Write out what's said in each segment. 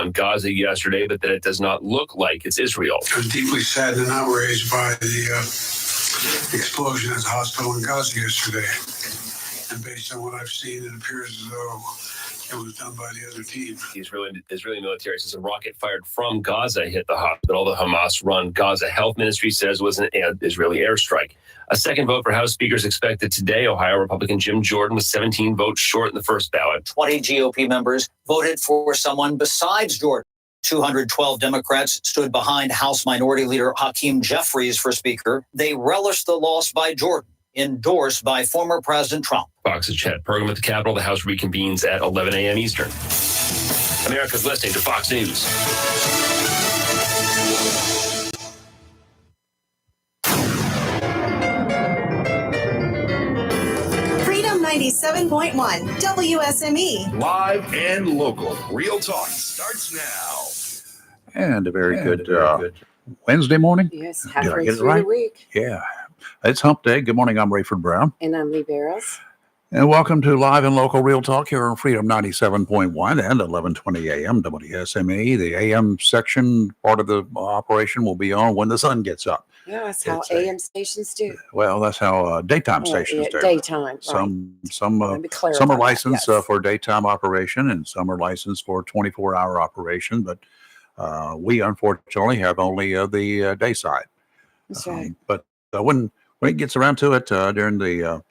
in Gaza yesterday, but that it does not look like it's Israel. I was deeply saddened and outraged by the explosion at the hospital in Gaza yesterday. And based on what I've seen, it appears as though it was done by the other team. The Israeli military says a rocket fired from Gaza hit the hospital. The Hamas-run Gaza Health Ministry says was an Israeli airstrike. A second vote for House Speaker is expected today. Ohio Republican Jim Jordan was 17 votes short in the first ballot. 20 GOP members voted for someone besides Jordan. 212 Democrats stood behind House Minority Leader Hakeem Jeffries for Speaker. They relished the loss by Jordan, endorsed by former President Trump. Fox's chat program at the Capitol. The House reconvenes at 11 a.m. Eastern. America's listening to Fox News. Freedom 97.1 WSME. Live and local. Real talk starts now. And a very good Wednesday morning. Yes, Did I halfway get it through right? the week. Yeah. It's hump day. Good morning. I'm Rayford Brown. And I'm Lee Barrows. And welcome to Live and Local Real Talk here on Freedom 97.1 and 1120 AM WSME. The AM section part of the operation will be on when the sun gets up. Yeah, that's how It's AM stations do. Well, that's how daytime stations do. Daytime. Some Let me clarify some are that, licensed yes. for daytime operation, and some are licensed for 24-hour operation. But we unfortunately have only the day side. That's right. But when it gets around to it during the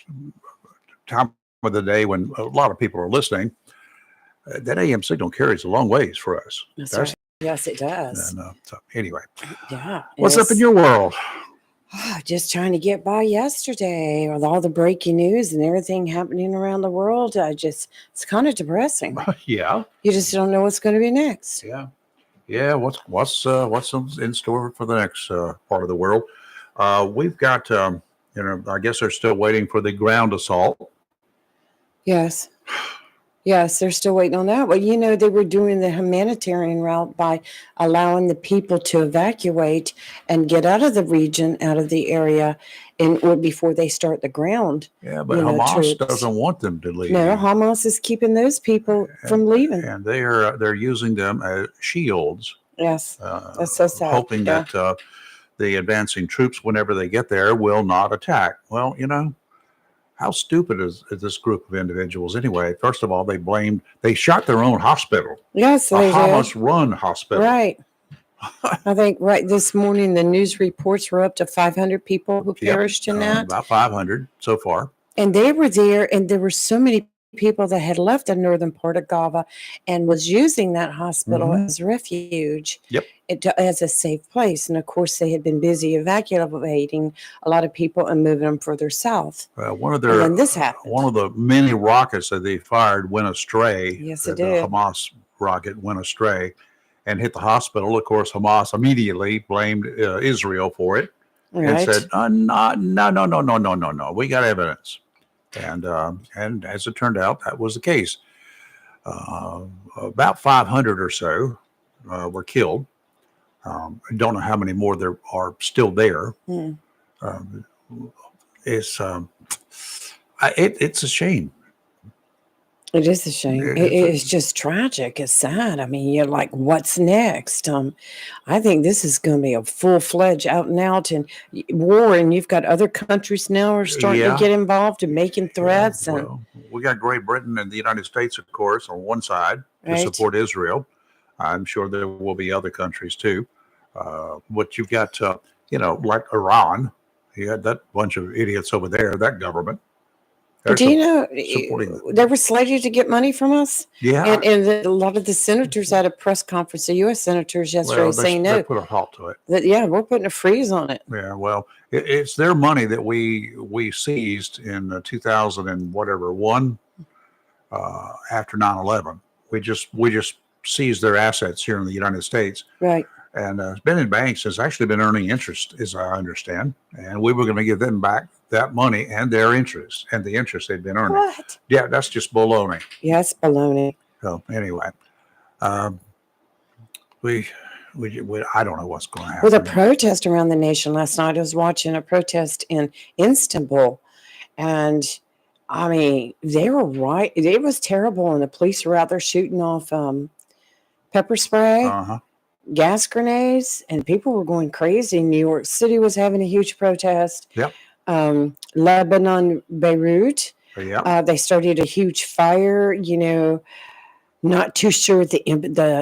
time of the day when a lot of people are listening, that AM signal carries a long ways for us. That's right. Yes, it does. And, so anyway, Yeah. what's up in your world? Just trying to get by yesterday with all the breaking news and everything happening around the world. It's kind of depressing. Yeah, You just don't know what's going to be next. yeah. What's in store for the next part of the world? We've got I guess they're still waiting for the ground assault. Yes. Yes, they're still waiting on that. Well, they were doing the humanitarian route by allowing the people to evacuate and get out of the region, out of the area, or before they start the ground. Yeah, but Hamas troops. doesn't want them to leave. No, Hamas is keeping those people from leaving. And they're using them as shields. Yes, that's so sad. Hoping that the advancing troops, whenever they get there, will not attack. Well, how stupid is this group of individuals anyway? First of all, they shot their own hospital. Yes, they a Hamas-run hospital. Right. I think this morning the news reports were up to 500 people who perished in that. About 500 so far. And they were there, and there were so many people that had left the northern part of Gaza and was using that hospital as refuge. Yep. As a safe place. And of course, they had been busy evacuating a lot of people and moving them further south. One of this happened. One of the many rockets that they fired went astray. Yes, it the did. Hamas rocket went astray and hit the hospital. Of course, Hamas immediately blamed Israel for it and said, no. We got evidence. And as it turned out, that was the case. About 500 or so were killed. I don't know how many more there are still there. It's a shame. It is a shame. It's just tragic. It's sad. I mean, you're like, what's next? I think this is going to be a full-fledged out and out and war, and you've got other countries now are starting to get involved and making threats. Well, we got Great Britain and the United States, of course, on one side to support Israel. I'm sure there will be other countries too. What you've got, like Iran, you had that bunch of idiots over there, that government. Do you know they were slated to get money from us? Yeah. And a lot of the senators at a press conference, the U.S. senators yesterday saying no. They put a halt to it. We're putting a freeze on it. Yeah, well, it's their money that we seized in 2000 and whatever one after 9/11. We just seized their assets here in the United States. Right. And it's been in banks. It's actually been earning interest, as I understand. And we were going to give them back that money and their interest and the interest they'd been earning. What? Yeah, that's just baloney. Yes, baloney. So anyway, we I don't know what's going to happen. With a protest around the nation last night, I was watching a protest in Istanbul, and I mean, they were right. It was terrible, and the police were out there shooting off pepper spray, Uh-huh. gas grenades, and people were going crazy. New York City was having a huge protest. Yep. Lebanon, Beirut, Yeah. they started a huge fire. Not too sure the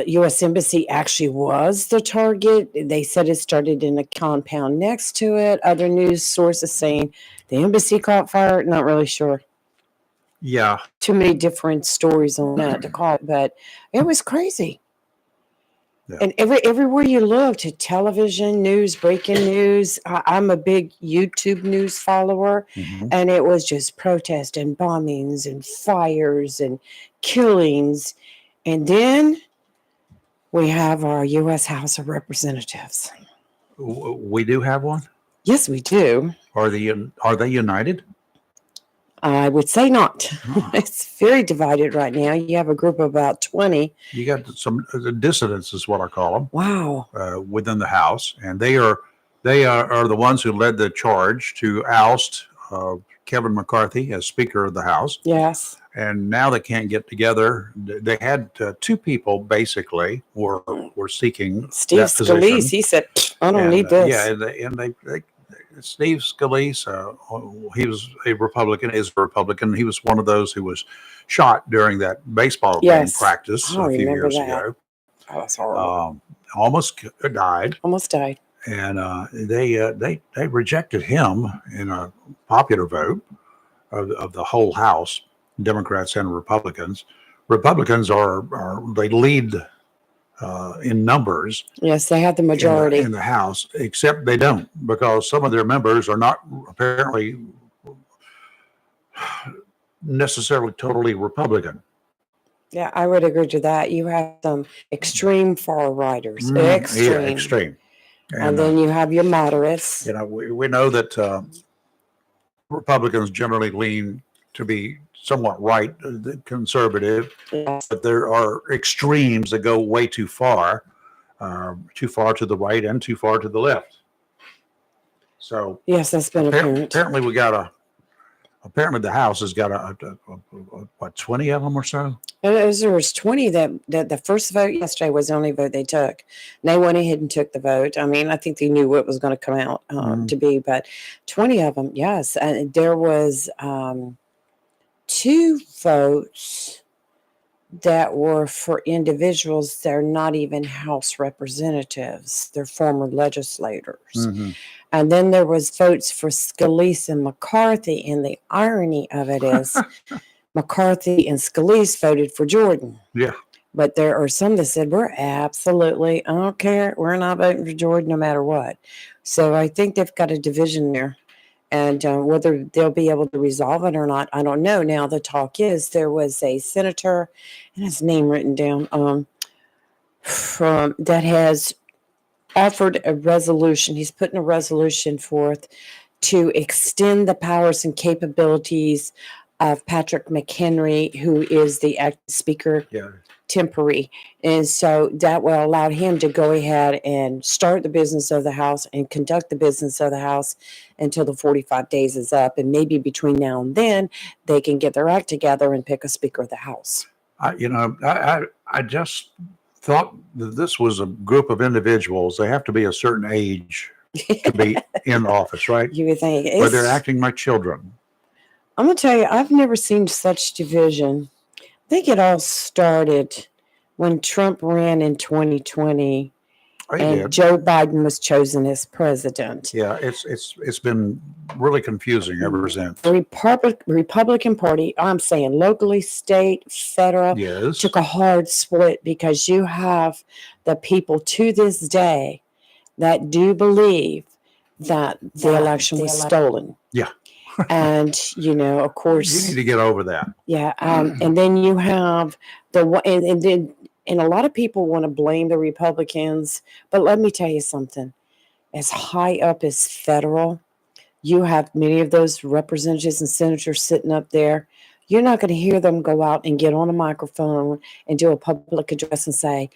U.S. Embassy actually was the target. They said it started in a compound next to it. Other news sources saying the embassy caught fire. Not really sure. Yeah. Too many different stories on that to call it, but it was crazy. Yeah. And everywhere you looked, television news, breaking news. I'm a big YouTube news follower, Mhm. and it was just protests and bombings and fires and killings. And then we have our U.S. House of Representatives. We do have one. Yes, we do. Are they united? I would say not. Huh. It's very divided right now. You have a group of about 20. You got some dissidents, is what I call them, Wow. within the House, and they are the ones who led the charge to oust Kevin McCarthy as Speaker of the House. Yes. And now they can't get together. They had two people basically were seeking Steve that Scalise, position. he said, I don't And, need this. Yeah, and they Steve Scalise, he was a Republican, is a Republican. He was one of those who was shot during that baseball game Yes. practice I a few remember years that. ago. That was horrible. Almost died, Almost died. and they rejected him in a popular vote of the whole House, Democrats and Republicans. Republicans they lead in numbers Yes, they had the majority. in the House, except they don't, because some of their members are not apparently necessarily totally Republican. Yeah, I would agree to that. You have some extreme far righters. Yeah, Extreme. extreme. And then you have your moderates. We know that Republicans generally lean to be somewhat right, conservative, Yes. but there are extremes that go way too far to the right and too far to the left. So Yes, that's been apparent. apparently the House has got what, 20 of them or so. There was 20 that the first vote yesterday was the only vote they took. And they went ahead and took the vote. I mean, I think they knew what was going to come out to be, but 20 of them, yes. And there was 2 votes that were for individuals that are not even House representatives. They're former legislators. Mm-hmm. And then there was votes for Scalise and McCarthy. And the irony of it is McCarthy and Scalise voted for Jordan. Yeah. But there are some that said, I don't care. We're not voting for Jordan no matter what. So I think they've got a division there. And whether they'll be able to resolve it or not, I don't know. Now, the talk is there was a senator, and his name written down, that has offered a resolution. He's putting a resolution forth to extend the powers and capabilities of Patrick McHenry, who is the acting speaker. Yeah. Temporary. And so that will allow him to go ahead and start the business of the House and conduct the business of the House until the 45 days is up. And maybe between now and then, they can get their act together and pick a Speaker of the House. I just thought that this was a group of individuals. They have to be a certain age to be in office, right? You would think. But they're acting like children. I'm going to tell you, I've never seen such division. I think it all started when Trump ran in 2020 and Joe Biden was chosen as president. Yeah, it's been really confusing ever since. The Republican Party, I'm saying locally, state, federal, Yes. took a hard split because you have the people to this day that do believe that the election was stolen. Yeah. And, of course, You need to get over that. yeah. And then you have and a lot of people want to blame the Republicans, but let me tell you something. As high up as federal, you have many of those representatives and senators sitting up there. You're not going to hear them go out and get on a microphone and do a public address and say,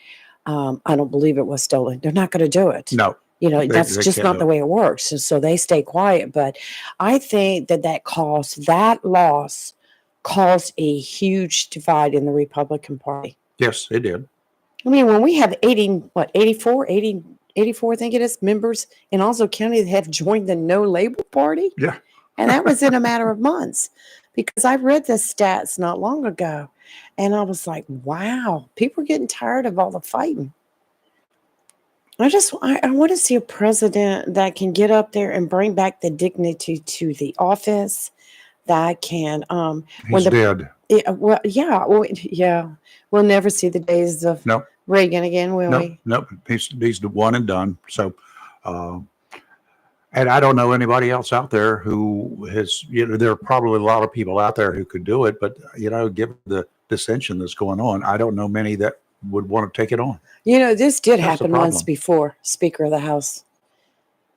I don't believe it was stolen. They're not going to do it. No. That's just not the way it works. And so they stay quiet. But I think that loss caused a huge divide in the Republican Party. Yes, it did. I mean, when we have 84, I think it is, members in Onslow County that have joined the No Label Party. Yeah. And that was in a matter of months, because I read the stats not long ago and I was like, wow, people are getting tired of all the fighting. I want to see a president that can get up there and bring back the dignity to the office, that can, He's dead. yeah. We'll never see the days of No. Reagan again, will No, we? no, he's the one and done. So, and I don't know anybody else out there who has, there are probably a lot of people out there who could do it, but, given the dissension that's going on, I don't know many that would want to take it on. This did That's the happen once problem. before, Speaker of the House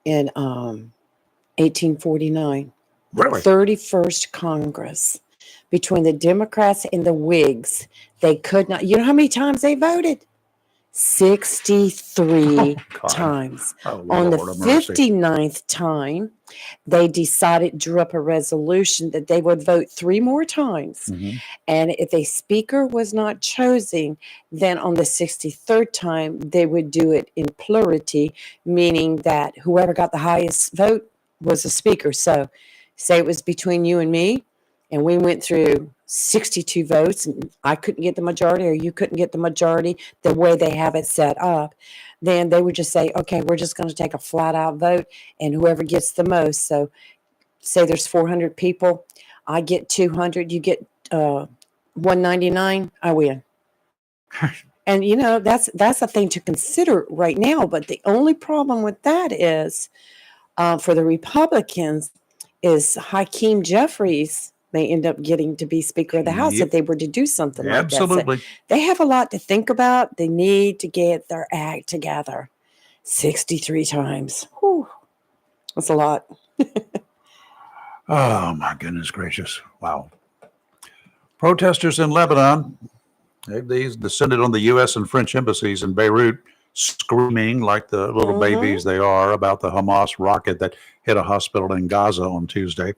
in 1849. Really? 31st Congress, between the Democrats and the Whigs. They could not, you know how many times they voted? 63 God. times. Oh, On the Lord have mercy. 59th time, they drew up a resolution that they would vote 3 more times. Mhm. And if a speaker was not chosen, then on the 63rd time, they would do it in plurality, meaning that whoever got the highest vote was the speaker. So say it was between you and me, and we went through 62 votes, and I couldn't get the majority, or you couldn't get the majority the way they have it set up, then they would just say, okay, we're just going to take a flat out vote, and whoever gets the most. So say there's 400 people, I get 200, you get 199, I win. And that's a thing to consider right now. But the only problem with that is, for the Republicans, is Hakeem Jeffries may end up getting to be Speaker of the House Yep. if they were to do something like that. So Absolutely. they have a lot to think about. They need to get their act together. 63 times. Whew. That's a lot. Oh, my goodness gracious. Wow. Protesters in Lebanon, these descended on the U.S. and French embassies in Beirut, screaming like the little babies they are about the Hamas rocket that hit a hospital in Gaza on Tuesday.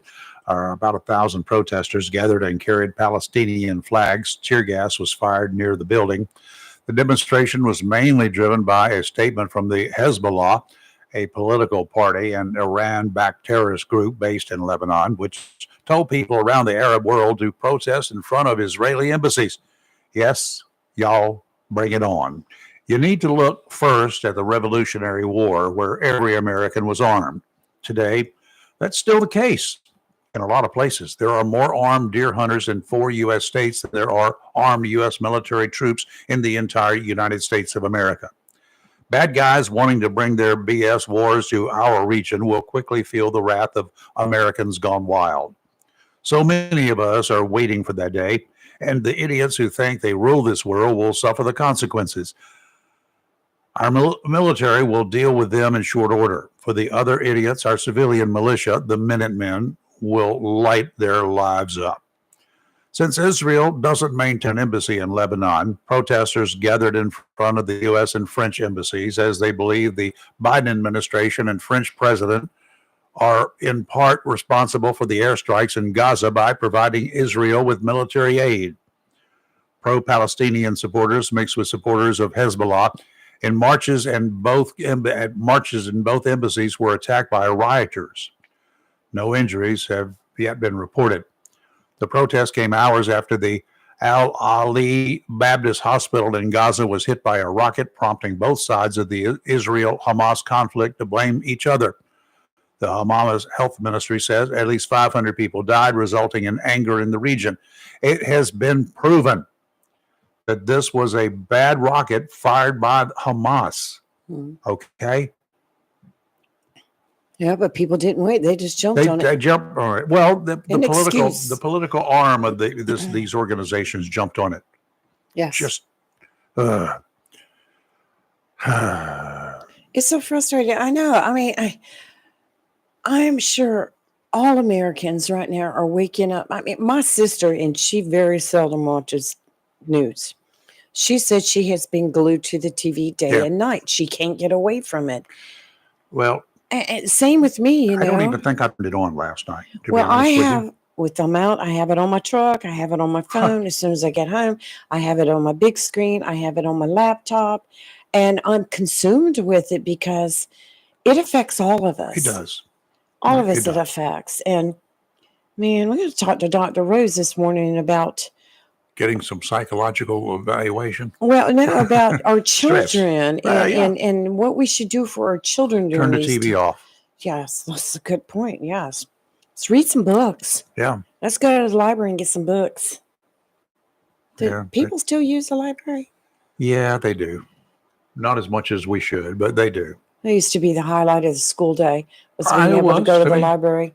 About 1,000 protesters gathered and carried Palestinian flags. Tear gas was fired near the building. The demonstration was mainly driven by a statement from the Hezbollah, a political party and Iran-backed terrorist group based in Lebanon, which told people around the Arab world to protest in front of Israeli embassies. Yes, y'all, bring it on. You need to look first at the Revolutionary War, where every American was armed. Today, that's still the case. In a lot of places, there are more armed deer hunters in 4 U.S. states than there are armed U.S. military troops in the entire United States of America. Bad guys wanting to bring their BS wars to our region will quickly feel the wrath of Americans gone wild. So many of us are waiting for that day, and the idiots who think they rule this world will suffer the consequences. Our military will deal with them in short order. For the other idiots, our civilian militia, the Minutemen, will light their lives up. Since Israel doesn't maintain an embassy in Lebanon, protesters gathered in front of the U.S. and French embassies as they believe the Biden administration and French president are in part responsible for the airstrikes in Gaza by providing Israel with military aid. Pro-Palestinian supporters mixed with supporters of Hezbollah in marches in both embassies were attacked by rioters. No injuries have yet been reported. The protest came hours after the Al-Ali Baptist Hospital in Gaza was hit by a rocket, prompting both sides of the Israel-Hamas conflict to blame each other. The Hamas Health Ministry says at least 500 people died, resulting in anger in the region. It has been proven that this was a bad rocket fired by Hamas. Okay? Yeah, but people didn't wait. They just jumped on They it. jumped on it. Well, the excuse. political arm of these organizations jumped on it. Yes. Just It's so frustrating. I know. I mean, I'm sure all Americans right now are waking up. I mean, my sister, and she very seldom watches news. She said she has been glued to the TV day and night. She can't get away from it. well, And same with me, I don't even think I put it on last night. To Well, be honest with you. with them out. I have it on my truck. I have it on my phone. As soon as I get home, I have it on my big screen. I have it on my laptop, and I'm consumed with it because it affects all of us. It does. All of us It it does. affects. And man, we're going to talk to Dr. Rose this morning about, Getting some psychological evaluation. well, no, about our Stress. children Yeah, yeah. and what we should do for our children during Turn the these TV off. Yes, that's a good point. Yes. Let's read some books. Yeah. Let's go to the library and get some books. Do Yeah, people still use the library? Yeah, they do. Not as much as we should, but they do. It used to be the highlight of the school day was I being able to was, go to I the mean- library.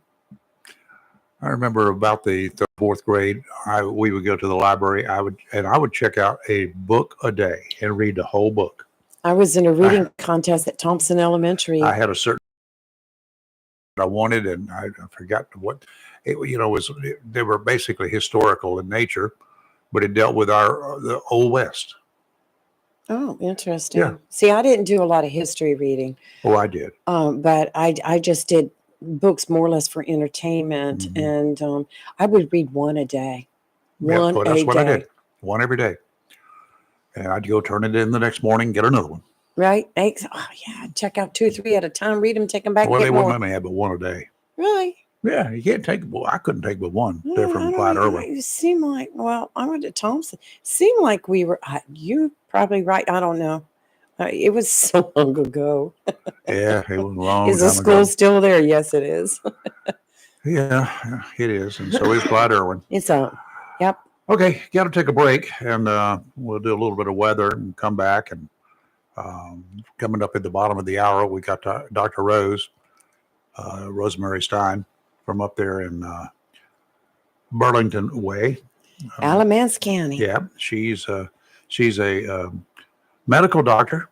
I remember about the fourth grade, we would go to the library. I would check out a book a day and read the whole book. I was in a reading contest at Thompson Elementary. I had a certain I wanted, and I forgot what it. They were basically historical in nature, but it dealt with the Old West. Oh, interesting. Yeah. See, I didn't do a lot of history reading, Oh, I did. but I just did books more or less for entertainment, Mhm. and I would read one a day. Yeah, One well, that's a what day. I did. One every day, and I'd go turn it in the next morning, get another one. Right? Oh, yeah. I'd check out 2 or 3 at a time, read them, take them back, Well, get they more. wouldn't let me have but one a day. Really? Yeah, you can't take. Well, I couldn't take but one. Well, They're I from don't Clyde know. Irwin. It seemed like, well, I went to Thompson. Seemed like we were, you probably right. I don't know. It was so long ago. Yeah, it was a long Is the time school ago. still there? Yes, it is. Yeah, it is, and so is Clyde Irwin. It's on. Yep. Okay, got to take a break, and we'll do a little bit of weather and come back. And coming up at the bottom of the hour, we got Dr. Rose, Rosemary Stein, from up there in Burlington Way. Alamance County. Yeah, she's a medical doctor,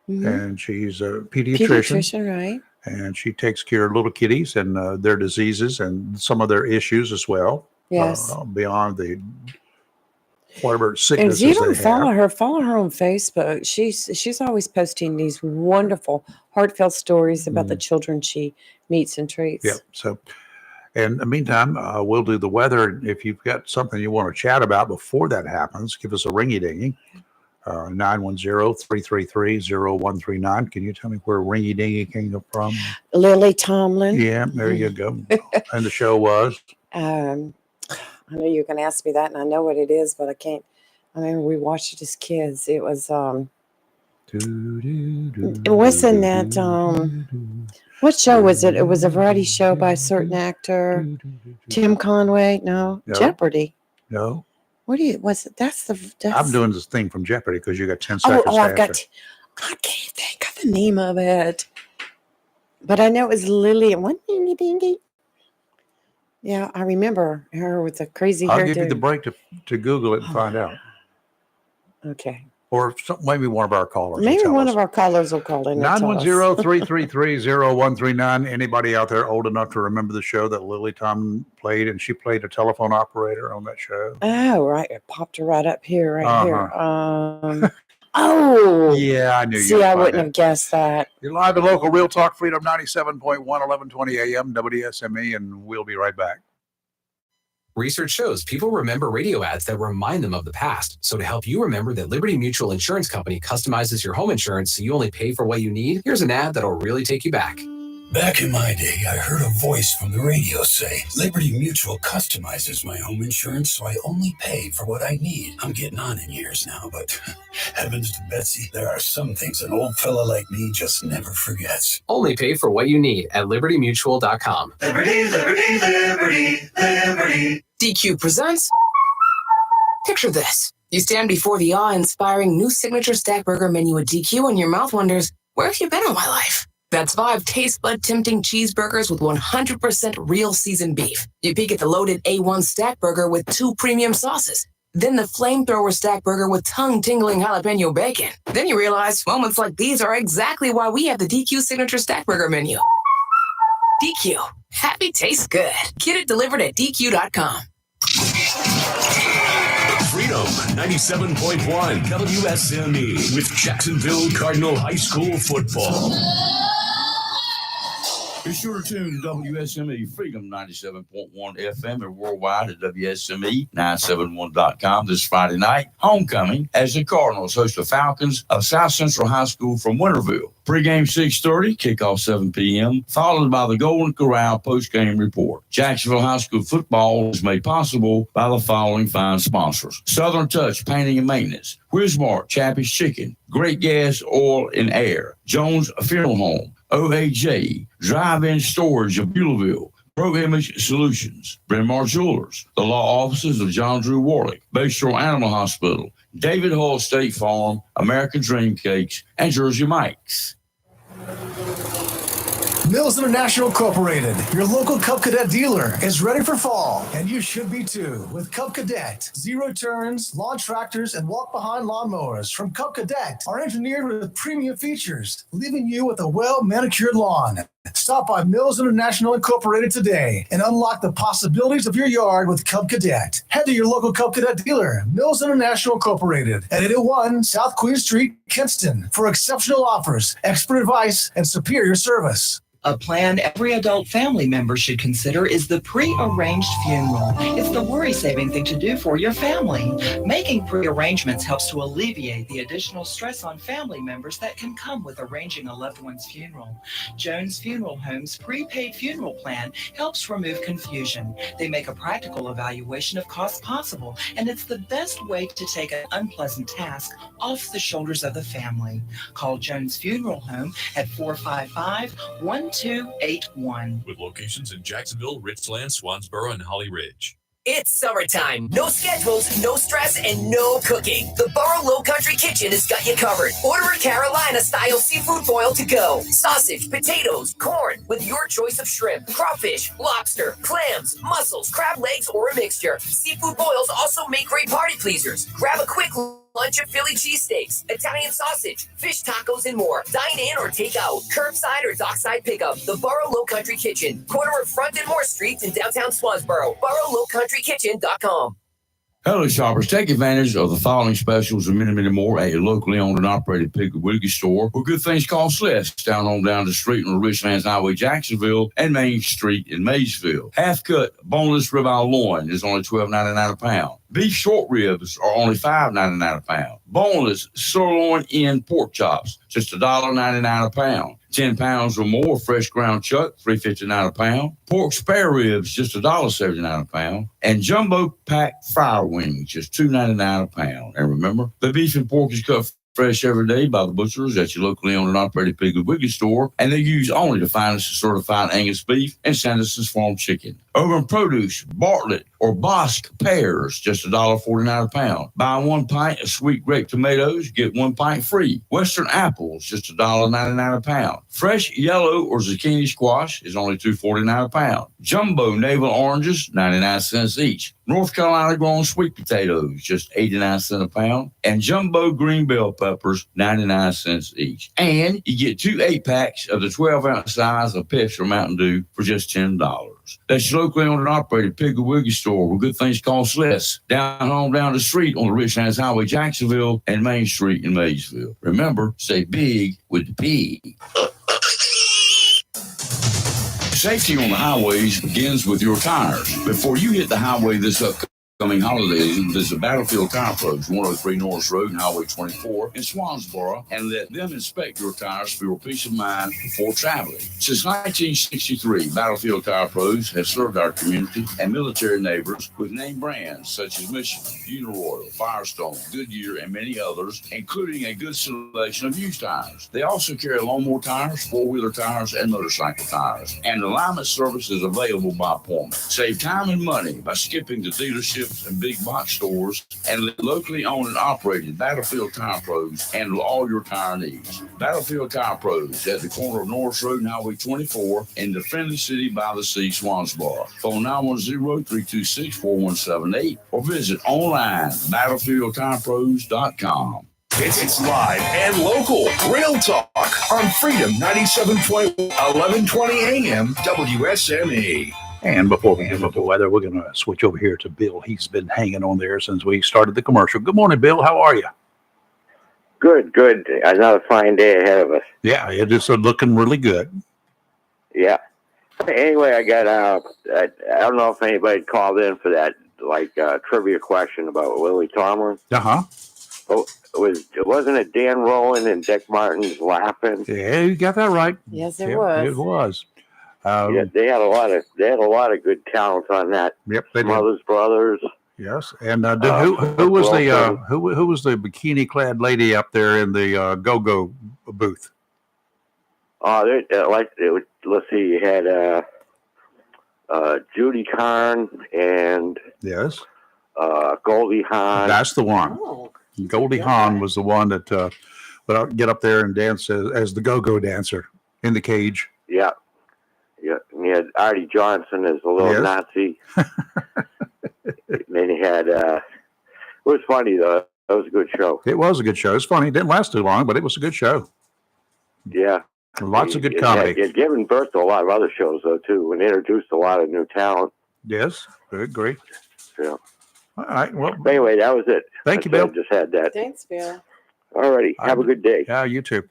Mhm. and she's a pediatrician, Pediatrician, right? and she takes care of little kitties and their diseases and some of their issues as well. Yes. Beyond the whatever And sicknesses if you don't they follow have. her, follow her on Facebook. She's always posting these wonderful, heartfelt stories about the children she meets and treats. Yeah. So, in the meantime, we'll do the weather. If you've got something you want to chat about before that happens, give us a ringy dingy. 910-333-0139. Can you tell me where ringy dingy came from? Lily Tomlin. Yeah, there you go. And the show was. I know you're going to ask me that, and I know what it is, but I can't. I mean, we watched it as kids. It was it wasn't that what show was it? It was a variety show by a certain actor, Tim Conway. No, No. Jeopardy. No, What do you? Was it? That's. I'm doing this thing from Jeopardy because you got 10 seconds. Oh, I've to got. answer. I can't think of the name of it, but I know it was Lily and one dingy dingy. Yeah, I remember her with the crazy I'll hair. give you the break to Google it and find out. Okay, Or maybe one of our callers. will maybe tell one us. of our callers will call in. and tell us. 910-333-0139. Anybody out there old enough to remember the show that Lily Tomlin played, and she played a telephone operator on that show? Oh, right. It popped her right up here, right here. Yeah, I knew See, you'd I find wouldn't it. have guessed that. You're live at local Real Talk Freedom 97.1, 1120 AM, WSME, and we'll be right back. Research shows people remember radio ads that remind them of the past. So to help you remember that Liberty Mutual Insurance Company customizes your home insurance so you only pay for what you need, here's an ad that'll really take you back. Back in my day, I heard a voice from the radio say, Liberty Mutual customizes my home insurance so I only pay for what I need. I'm getting on in years now, but heavens to Betsy, there are some things an old fella like me just never forgets. Only pay for what you need at libertymutual.com. Liberty, liberty, liberty, liberty. DQ presents. Picture this. You stand before the awe-inspiring new signature stack burger menu at DQ and your mouth wonders, where have you been all my life? That's 5 taste bud tempting cheeseburgers with 100% real seasoned beef. You peek at the loaded A1 stack burger with 2 premium sauces. Then the flamethrower stack burger with tongue-tingling jalapeno bacon. Then you realize moments like these are exactly why we have the DQ signature stack burger menu. DQ. Happy tastes good. Get it delivered at DQ.com. Freedom 97.1 WSME with Jacksonville Cardinal High School football. Be sure to tune to WSME Freedom 97.1 FM and worldwide at WSME971.com this Friday night. Homecoming as the Cardinals host the Falcons of South Central High School from Winterville. Pre-game 6:30, kickoff 7 p.m., followed by the Golden Corral post-game report. Jacksonville High School football is made possible by the following fine sponsors: Southern Touch Painting and Maintenance, Whizmart Chappie's Chicken, Great Gas Oil and Air, Jones Funeral Home, OAJ, Drive-In Storage of Beulahville, Pro Image Solutions, Bryn Mawr Jewelers, the law offices of John Drew Warlick, Bayshore Animal Hospital, David Hall State Farm, American Dream Cakes, and Jersey Mike's. Mills International Incorporated, your local Cub Cadet dealer, is ready for fall, and you should be too. With Cub Cadet, zero turns, lawn tractors, and walk-behind lawnmowers from Cub Cadet are engineered with premium features, leaving you with a well-manicured lawn. Stop by Mills International Incorporated today and unlock the possibilities of your yard with Cub Cadet. Head to your local Cub Cadet dealer, Mills International Incorporated, at 801 South Queen Street, Kinston, for exceptional offers, expert advice, and superior service. A plan every adult family member should consider is the pre-arranged funeral. It's the worry-saving thing to do for your family. Making pre-arrangements helps to alleviate the additional stress on family members that can come with arranging a loved one's funeral. Jones Funeral Home's prepaid funeral plan helps remove confusion. They make a practical evaluation of costs possible, and it's the best way to take an unpleasant task off the shoulders of the family. Call Jones Funeral Home at 455-1281. With locations in Jacksonville, Richland, Swansboro, and Holly Ridge. It's summertime. No schedules, no stress, and no cooking. The Burrow Low Country Kitchen has got you covered. Order a Carolina-style seafood boil to go. Sausage, potatoes, corn, with your choice of shrimp, crawfish, lobster, clams, mussels, crab legs, or a mixture. Seafood boils also make great party pleasers. Grab a quick lunch of Philly cheesesteaks, Italian sausage, fish tacos, and more. Dine in or take out. Curbside or dockside pickup. The Burrow Low Country Kitchen. Corner of Front and Moore Streets in downtown Swansboro. BurrowLowCountryKitchen.com. Hello, shoppers. Take advantage of the following specials and many more at your locally owned and operated Piggly Wiggly store, where good things cost less. Down the street on the Richlands Highway, Jacksonville, and Main Street in Maysville. Half-cut boneless ribeye loin is only $12.99 a pound. Beef short ribs are only $5.99 a pound. Boneless sirloin end pork chops, just $1.99 a pound. 10 pounds or more fresh ground chuck, $3.59 a pound. Pork spare ribs, just $1.79 a pound. And jumbo pack fire wings, just $2.99 a pound. And remember, the beef and pork is cut fresh every day by the butchers at your locally owned and operated Piggly Wiggly store, and they use only the finest certified Angus beef and Sanderson's Farm chicken. Urban Produce, Bartlett, or Bosque pears, just $1.49 a pound. Buy 1 pint of sweet grape tomatoes, get 1 pint free. Western apples, just $1.99 a pound. Fresh yellow or zucchini squash is only $2.49 a pound. Jumbo navel oranges, 99 cents each. North Carolina grown sweet potatoes, just 89 cents a pound. And jumbo green bell peppers, 99 cents each. And you get 2 8-packs of the 12-ounce size of Pepsi or Mountain Dew for just $10. That's your locally owned and operated Piggly Wiggly store, where good things cost less. Down the street on the Richlands Highway, Jacksonville, and Main Street in Maysville. Remember, say big with the P. Safety on the highways begins with your tires. Before you hit the highway this upcoming holidays, visit Battlefield Tire Pros, 103 Norris Road and Highway 24 in Swansboro, and let them inspect your tires for your peace of mind before traveling. Since 1963, Battlefield Tire Pros have served our community and military neighbors with name brands such as Michelin, Uniroyal, Firestone, Goodyear, and many others, including a good selection of used tires. They also carry lawnmower tires, four-wheeler tires, and motorcycle tires. And alignment service is available by appointment. Save time and money by skipping the dealership and big box stores, and let locally owned and operated Battlefield Tire Pros handle all your tire needs. Battlefield Tire Pros at the corner of Norris Road and Highway 24 in the friendly city by the sea, Swansboro. Phone 910-326-4178 or visit online BattlefieldTirePros.com. It's live and local. Real talk on Freedom 97.1, 1120 AM WSME. And before we get into the weather, we're going to switch over here to Bill. He's been hanging on there since we started the commercial. Good morning, Bill. How are you? Good. Another fine day ahead of us. Yeah, it is looking really good. Yeah. Anyway, I got I don't know if anybody called in for that trivia question about Willie Tomlin. Oh, wasn't it Dan Rowland and Dick Martin's laughing? Yeah, you got that right. Yes, it Yep, was. It was. Yeah, they had a lot of good talent on that. Yep, they did. Smothers Brothers. Yes, and who was the bikini clad lady up there in the go-go booth? Oh, let's see, you had Judy Carn and yes, Goldie Hawn. That's the one. Oh, Goldie Hawn was the one that would get up there and dance as the go-go dancer in the cage. Yeah. Yeah, and you had Artie Johnson as a little Nazi. Then you had, it was funny though. That was a good show. It was a good show. It's funny. It didn't last too long, but it was a good show. Yeah. Lots of good comedy. It's given birth to a lot of other shows though too, and introduced a lot of new talent. Yes, I agree. Yeah. All right. Well, anyway, that was it. Thank you, Bill. I just had that. Thanks, Bill. All righty. Have a good day. Yeah, you too.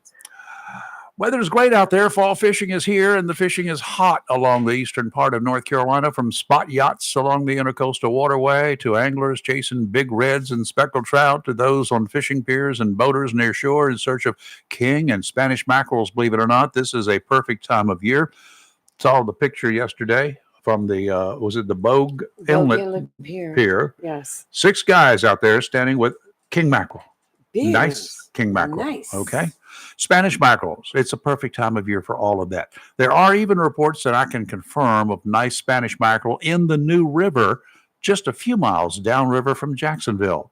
Weather is great out there. Fall fishing is here, and the fishing is hot along the eastern part of North Carolina, from spot yachts along the Intercoastal Waterway to anglers chasing big reds and speckled trout to those on fishing piers and boaters near shore in search of king and Spanish mackerels. Believe it or not, this is a perfect time of year. Saw the picture yesterday from the, was it the Bogue Inlet Pier? Yes. 6 guys out there standing with king mackerel. Big. Nice king mackerel. Nice. Okay. Spanish mackerels. It's a perfect time of year for all of that. There are even reports that I can confirm of nice Spanish mackerel in the New River, just a few miles downriver from Jacksonville.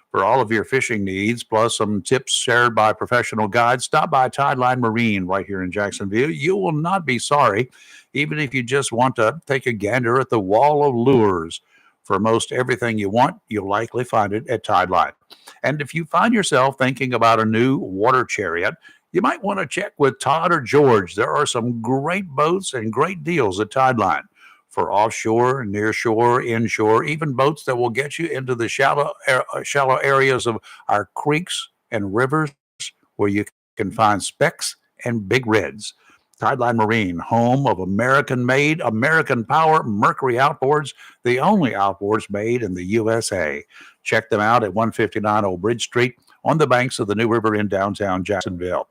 For all of your fishing needs, plus some tips shared by professional guides, stop by Tideline Marine right here in Jacksonville. You will not be sorry, even if you just want to take a gander at the wall of lures. For most everything you want, you'll likely find it at Tideline. And if you find yourself thinking about a new water chariot, you might want to check with Todd or George. There are some great boats and great deals at Tideline for offshore, nearshore, inshore, even boats that will get you into the shallow areas of our creeks and rivers where you can find specks and big reds. Tideline Marine, home of American-made, American-power Mercury outboards, the only outboards made in the USA. Check them out at 159 Old Bridge Street on the banks of the New River in downtown Jacksonville.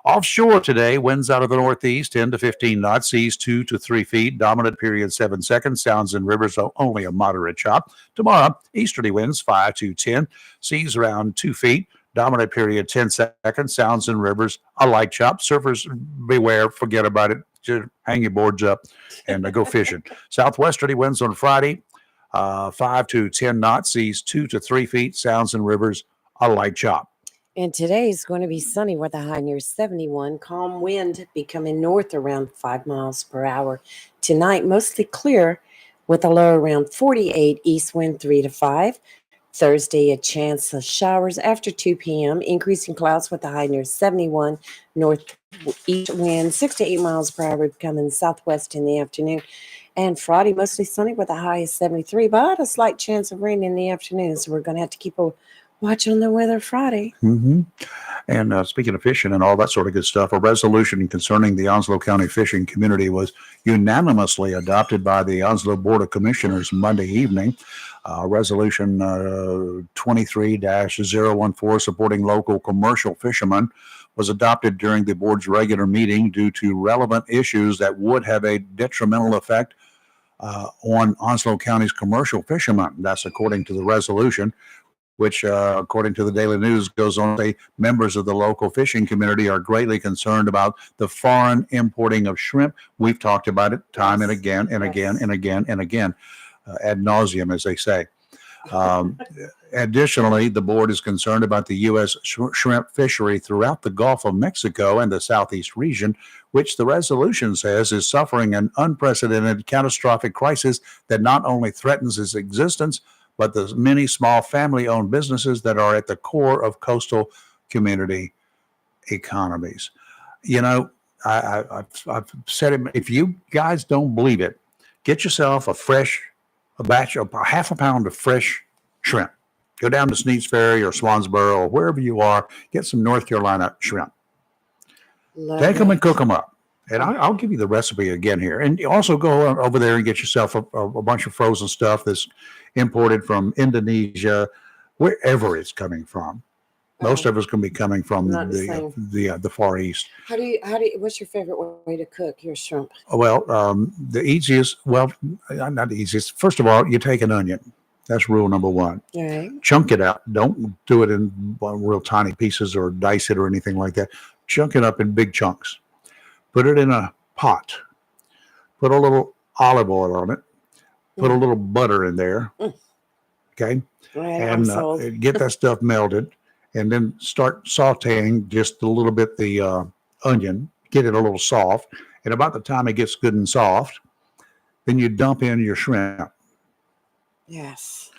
Offshore today, winds out of the northeast, 10 to 15 knots, seas 2 to 3 feet, dominant period 7 seconds, sounds in rivers only a moderate chop. Tomorrow, easterly winds 5 to 10, seas around 2 feet, dominant period 10 seconds, sounds in rivers a light chop. Surfers beware, forget about it. Just hang your boards up and go fishing. Southwesterly winds on Friday, 5 to 10 knots, seas 2 to 3 feet, sounds in rivers a light chop. And today is going to be sunny with a high near 71. Calm wind becoming north around 5 miles per hour. Tonight, mostly clear with a low around 48, east wind 3 to 5. Thursday, a chance of showers after 2 p.m. Increasing clouds with a high near 71. Northeast wind 6 to 8 miles per hour becoming southwest in the afternoon. And Friday, mostly sunny with a high of 73, but a slight chance of rain in the afternoon. So we're going to have to keep a watch on the weather Friday. Mm-hmm. And speaking of fishing and all that sort of good stuff, a resolution concerning the Onslow County fishing community was unanimously adopted by the Onslow Board of Commissioners Monday evening. Resolution 23-014 supporting local commercial fishermen was adopted during the board's regular meeting due to relevant issues that would have a detrimental effect on Onslow County's commercial fishermen. That's according to the resolution, which, according to the Daily News, goes on to say members of the local fishing community are greatly concerned about the foreign importing of shrimp. We've talked about it time and again and again and again and again, ad nauseum, as they say. Additionally, the board is concerned about the U.S. shrimp fishery throughout the Gulf of Mexico and the Southeast region, which the resolution says is suffering an unprecedented catastrophic crisis that not only threatens its existence, but the many small family-owned businesses that are at the core of coastal community economies. You know, I've said it. If you guys don't believe it, get yourself a batch of half a pound of fresh shrimp. Go down to Sneads Ferry or Swansboro or wherever you are. Get some North Carolina shrimp. Take them and cook them up. And I'll give you the recipe again here. And you also go over there and get yourself a bunch of frozen stuff that's imported from Indonesia, wherever it's coming from. Most of it's going to be coming from the Far East. How do you, what's your favorite way to cook your shrimp? Well, the easiest, well, not the easiest. First of all, you take an onion. That's rule number one. All right. Chunk it out. Don't do it in real tiny pieces or dice it or anything like that. Chunk it up in big chunks. Put it in a pot. Put a little olive oil on it. Put a little butter in there. Okay. Right, and get that stuff melted. And then start sauteing just a little bit the onion. Get it a little soft. And about the time it gets good and soft, then you dump in your shrimp. Yes.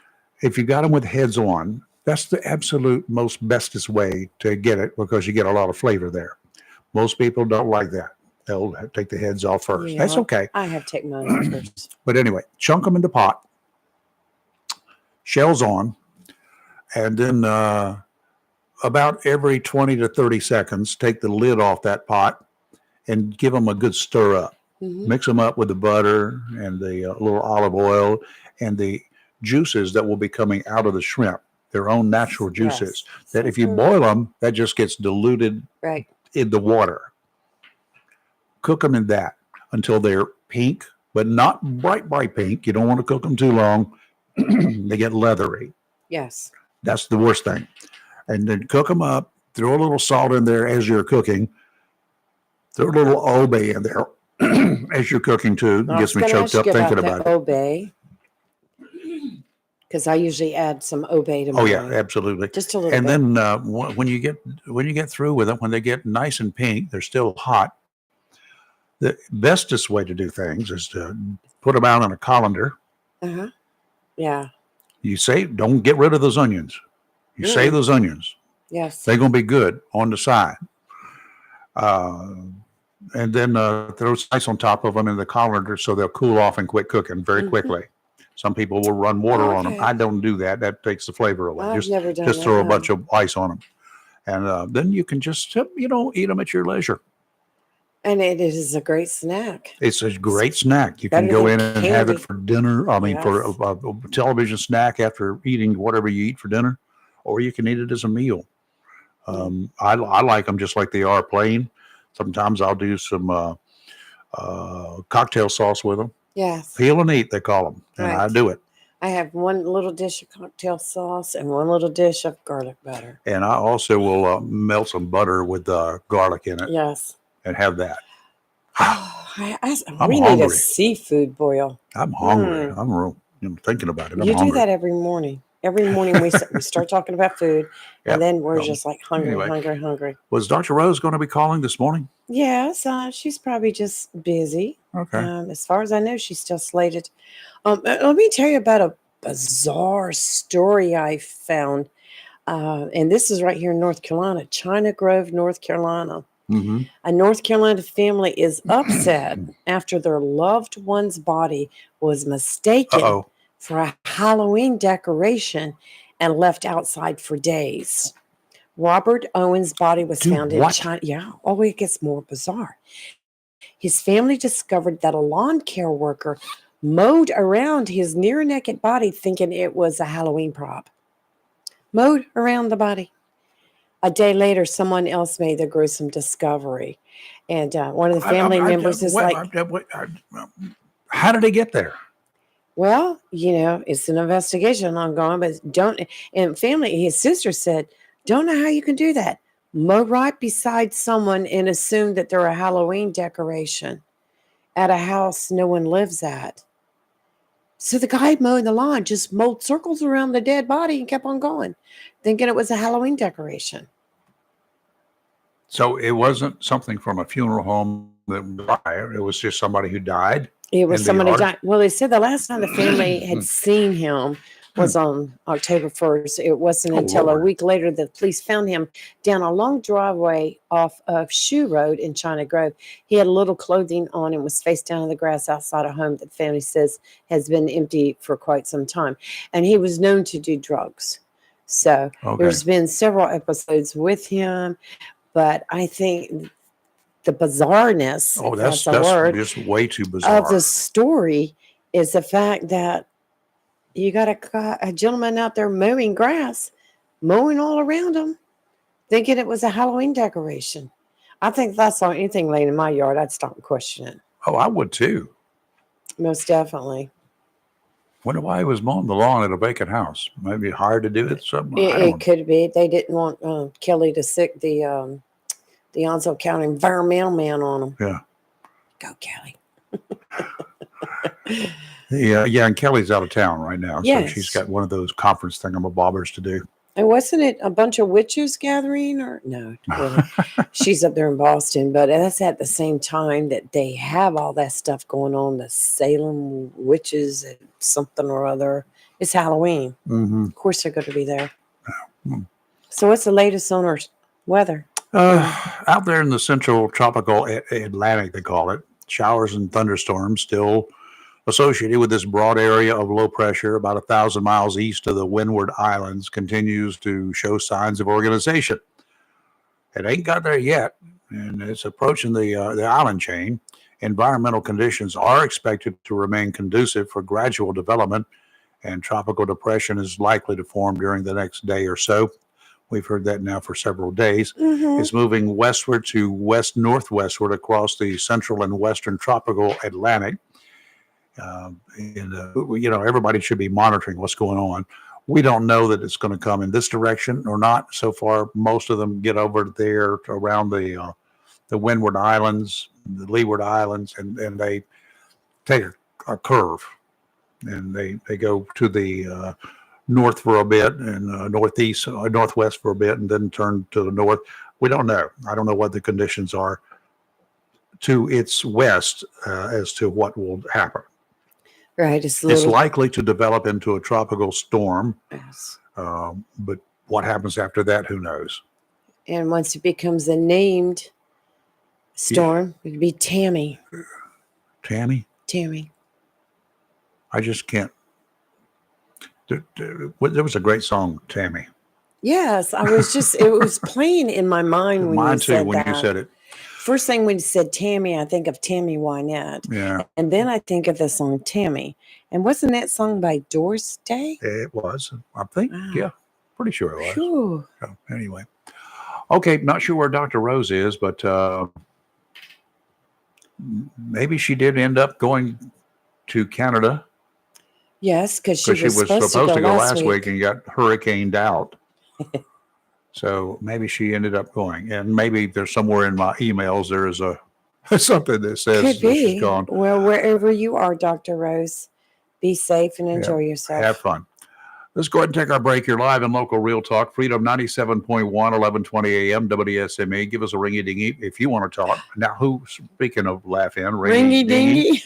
If you got them with heads on, that's the absolute most bestest way to get it because you get a lot of flavor there. Most people don't like that. They'll take the heads off first. Yeah, That's okay. I have to take mine off first. But anyway, chunk them in the pot, shells on, and then about every 20 to 30 seconds, take the lid off that pot and give them a good stir up. Mix them up with the butter and the little olive oil and the juices that will be coming out of the shrimp, their own natural juices. Yes. That if you boil them, that just gets diluted in the water. Cook them in that until they're pink, but not bright pink. You don't want to cook them too long. They get leathery. Yes. That's the worst thing. And then cook them up. Throw a little salt in there as you're cooking. Throw a little obey in there as you're cooking too. It gets me choked up thinking about it. Obey. Because I usually add some obey to mine. Oh yeah, absolutely. Just a little and bit. And then when you get through with them, when they get nice and pink, they're still hot. The bestest way to do things is to put them out on a colander. Yeah. You say, don't get rid of those onions. You save those onions. Yes. They're going to be good on the side. And then throw ice on top of them in the colander so they'll cool off and quit cooking very quickly. Some people will run water on them. I don't do that. That takes the flavor away. I've never done just that, throw a no. bunch of ice on them. And then you can just, eat them at your leisure. And it is a great snack. It's a great snack. You can Better go than in and have it candy. for dinner. I mean, for Yes. a television snack after eating whatever you eat for dinner, or you can eat it as a meal. I like them just like they are plain. Sometimes I'll do some cocktail sauce with them. Yes. Peel and eat, they call them. And I Right. do it. I have one little dish of cocktail sauce and one little dish of garlic butter. And I also will melt some butter with garlic in it Yes. and have that. We need a hungry. seafood boil. I'm hungry. I'm thinking about it. I'm You hungry. do that every morning. Every morning we start talking about food, Yep. and then we're Well, just like hungry, anyway. hungry. Was Dr. Rose going to be calling this morning? Yes, she's probably just busy. Okay. As far as I know, she's still slated. Let me tell you about a bizarre story I found. And this is right here in North Carolina, China Grove, North Carolina. Mm-hmm. A North Carolina family is upset after their loved one's body was mistaken for a Halloween decoration and left outside for days. Robert Owen's body was found in what? China. Yeah. Oh, it gets more bizarre. His family discovered that a lawn care worker mowed around his near naked body thinking it was a Halloween prop. Mowed around the body. A day later, someone else made the gruesome discovery. And one of the family members is like, how did they get there? well, it's an investigation ongoing, but and family, his sister said, don't know how you can do that. Mow right beside someone and assume that they're a Halloween decoration at a house no one lives at. So the guy mowing the lawn just mowed circles around the dead body and kept on going, thinking it was a Halloween decoration. So it wasn't something from a funeral home that died. It was just somebody who died. It was in the somebody yard? died. Well, they said the last time the family had seen him was on October 1st. It wasn't Oh, until a Lord. week later that police found him down a long driveway off of Shoe Road in China Grove. He had a little clothing on and was face down in the grass outside a home that the family says has been empty for quite some time. And he was known to do drugs. So Okay. there's been several episodes with him, but I think the bizarreness, Oh, if that's a word, just way too bizarre. of the story is the fact that you got a gentleman out there mowing grass, mowing all around him, thinking it was a Halloween decoration. I think if I saw anything laying in my yard, I'd stop and question it. Oh, I would too. Most definitely. Wonder why he was mowing the lawn at a vacant house. Maybe hired to do it. Something. It could be. They didn't want Kelly to sick the Onslow County environmental man on him. Yeah. Go, Kelly. Yeah, and Kelly's out of town right now, Yes. so she's got one of those conference thingamabobbers to do. And wasn't it a bunch of witches gathering or no? Really. She's up there in Boston, but that's at the same time that they have all that stuff going on. The Salem witches and something or other. It's Halloween. Mm-hmm. Of course, they're going to be there. So, what's the latest on our weather? Out there in the central tropical Atlantic, they call it, showers and thunderstorms still associated with this broad area of low pressure about 1,000 miles east of the Windward Islands continues to show signs of organization. It ain't got there yet, and it's approaching the island chain. Environmental conditions are expected to remain conducive for gradual development, and tropical depression is likely to form during the next day or so. We've heard that now for several days. Mm-hmm. It's moving westward to west-northwestward across the central and western tropical Atlantic. Everybody should be monitoring what's going on. We don't know that it's going to come in this direction or not. So far, most of them get over there around the Windward Islands, the Leeward Islands, and they take a curve, and they go to the north for a bit and northwest for a bit, and then turn to the north. We don't know. I don't know what the conditions are to its west as to what will happen. Right. It's likely to develop into a tropical storm. Yes. But what happens after that, who knows? And once it becomes a named storm, it'd be Tammy. Tammy? Tammy. I just can't. There was a great song, Tammy. Yes. It was playing in my mind when Mine you too, said when that. you said it. First thing when you said Tammy, I think of Tammy Wynette. Yeah. And then I think of the song Tammy. And wasn't that sung by Doris Day? It was, I think. Wow. Yeah. Pretty sure it was. Phew. So, anyway. Okay. Not sure where Dr. Rose is, but maybe she did end up going to Canada. Yes, because she was supposed to go last week week and got hurricaned out. So maybe she ended up going, and maybe there's somewhere in my emails there is something that says Could that be. she's gone. Well, wherever you are, Dr. Rose, be safe and enjoy yourself. Have fun. Let's go ahead and take our break. You're live in local Real Talk, Freedom 97.1, 1120 a.m. WSME. Give us a ringy dingy if you want to talk. Now, speaking of laugh in, Ringy dingy.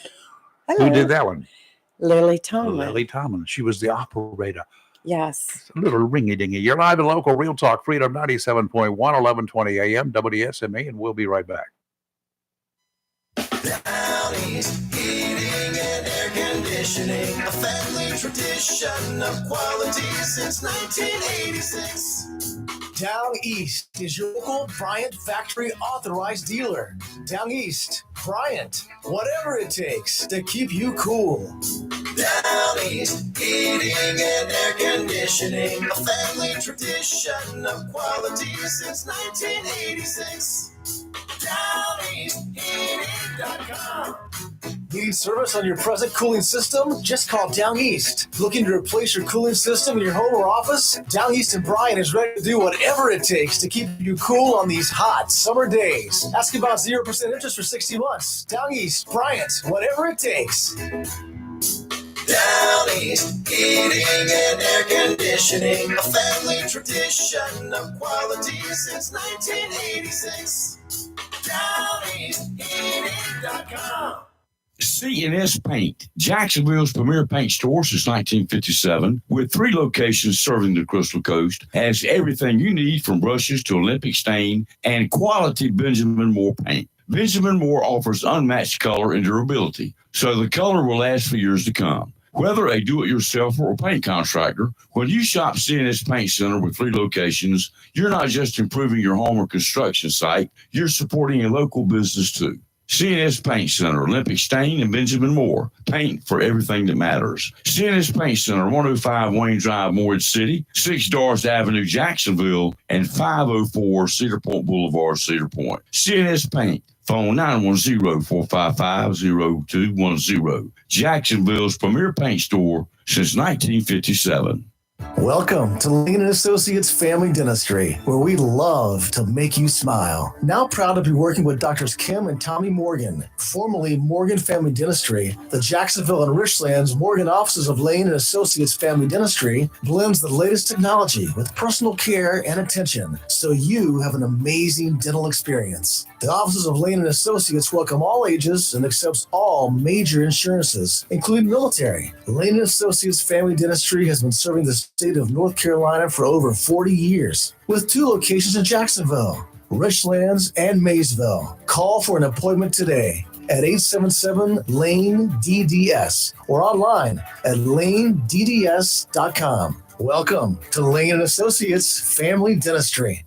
Who did that one? Lily Tomlin. Lily Tomlin. She was the operator. Yes. A little ringy dingy. You're live in local Real Talk, Freedom 97.1, 1120 a.m. WSME, and we'll be right back. Down East Heating and Air Conditioning, a family tradition of quality since 1986. Down East is your local Bryant factory authorized dealer. Down East, Bryant, whatever it takes to keep you cool. Down East Heating and Air Conditioning, a family tradition of quality since 1986. DownEastHeating.com. Need service on your present cooling system? Just call Down East. Looking to replace your cooling system in your home or office? Down East and Bryant is ready to do whatever it takes to keep you cool on these hot summer days. Ask about 0% interest for 60 months. Down East, Bryant, whatever it takes. Down East Heating and Air Conditioning, a family tradition of quality since 1986. DownEastHeating.com. C&S Paint, Jacksonville's premier paint store since 1957, with 3 locations serving the Crystal Coast, has everything you need from brushes to Olympic stain and quality Benjamin Moore paint. Benjamin Moore offers unmatched color and durability, so the color will last for years to come. Whether a do-it-yourselfer or paint contractor, when you shop CNS Paint Center with 3 locations, you're not just improving your home or construction site, you're supporting a local business too. CNS Paint Center, Olympic Stain and Benjamin Moore. Paint for everything that matters. CNS Paint Center, 105 Wayne Drive, Morehead City, 6 Dorst Avenue, Jacksonville, and 504 Cedar Point Boulevard, Cedar Point. CNS Paint. Phone 910-455-0210. Jacksonville's premier paint store since 1957. Welcome to Lane & Associates Family Dentistry, where we love to make you smile. Now proud to be working with Doctors Kim and Tommy Morgan, formerly Morgan Family Dentistry. The Jacksonville and Richlands Morgan offices of Lane & Associates Family Dentistry blends the latest technology with personal care and attention, so you have an amazing dental experience. The offices of Lane & Associates welcome all ages and accepts all major insurances, including military. Lane & Associates Family Dentistry has been serving the state of North Carolina for over 40 years, with 2 locations in Jacksonville, Richlands, and Maysville. Call for an appointment today at 877-LANE-DDS or online at lanedds.com. Welcome to Lane & Associates Family Dentistry.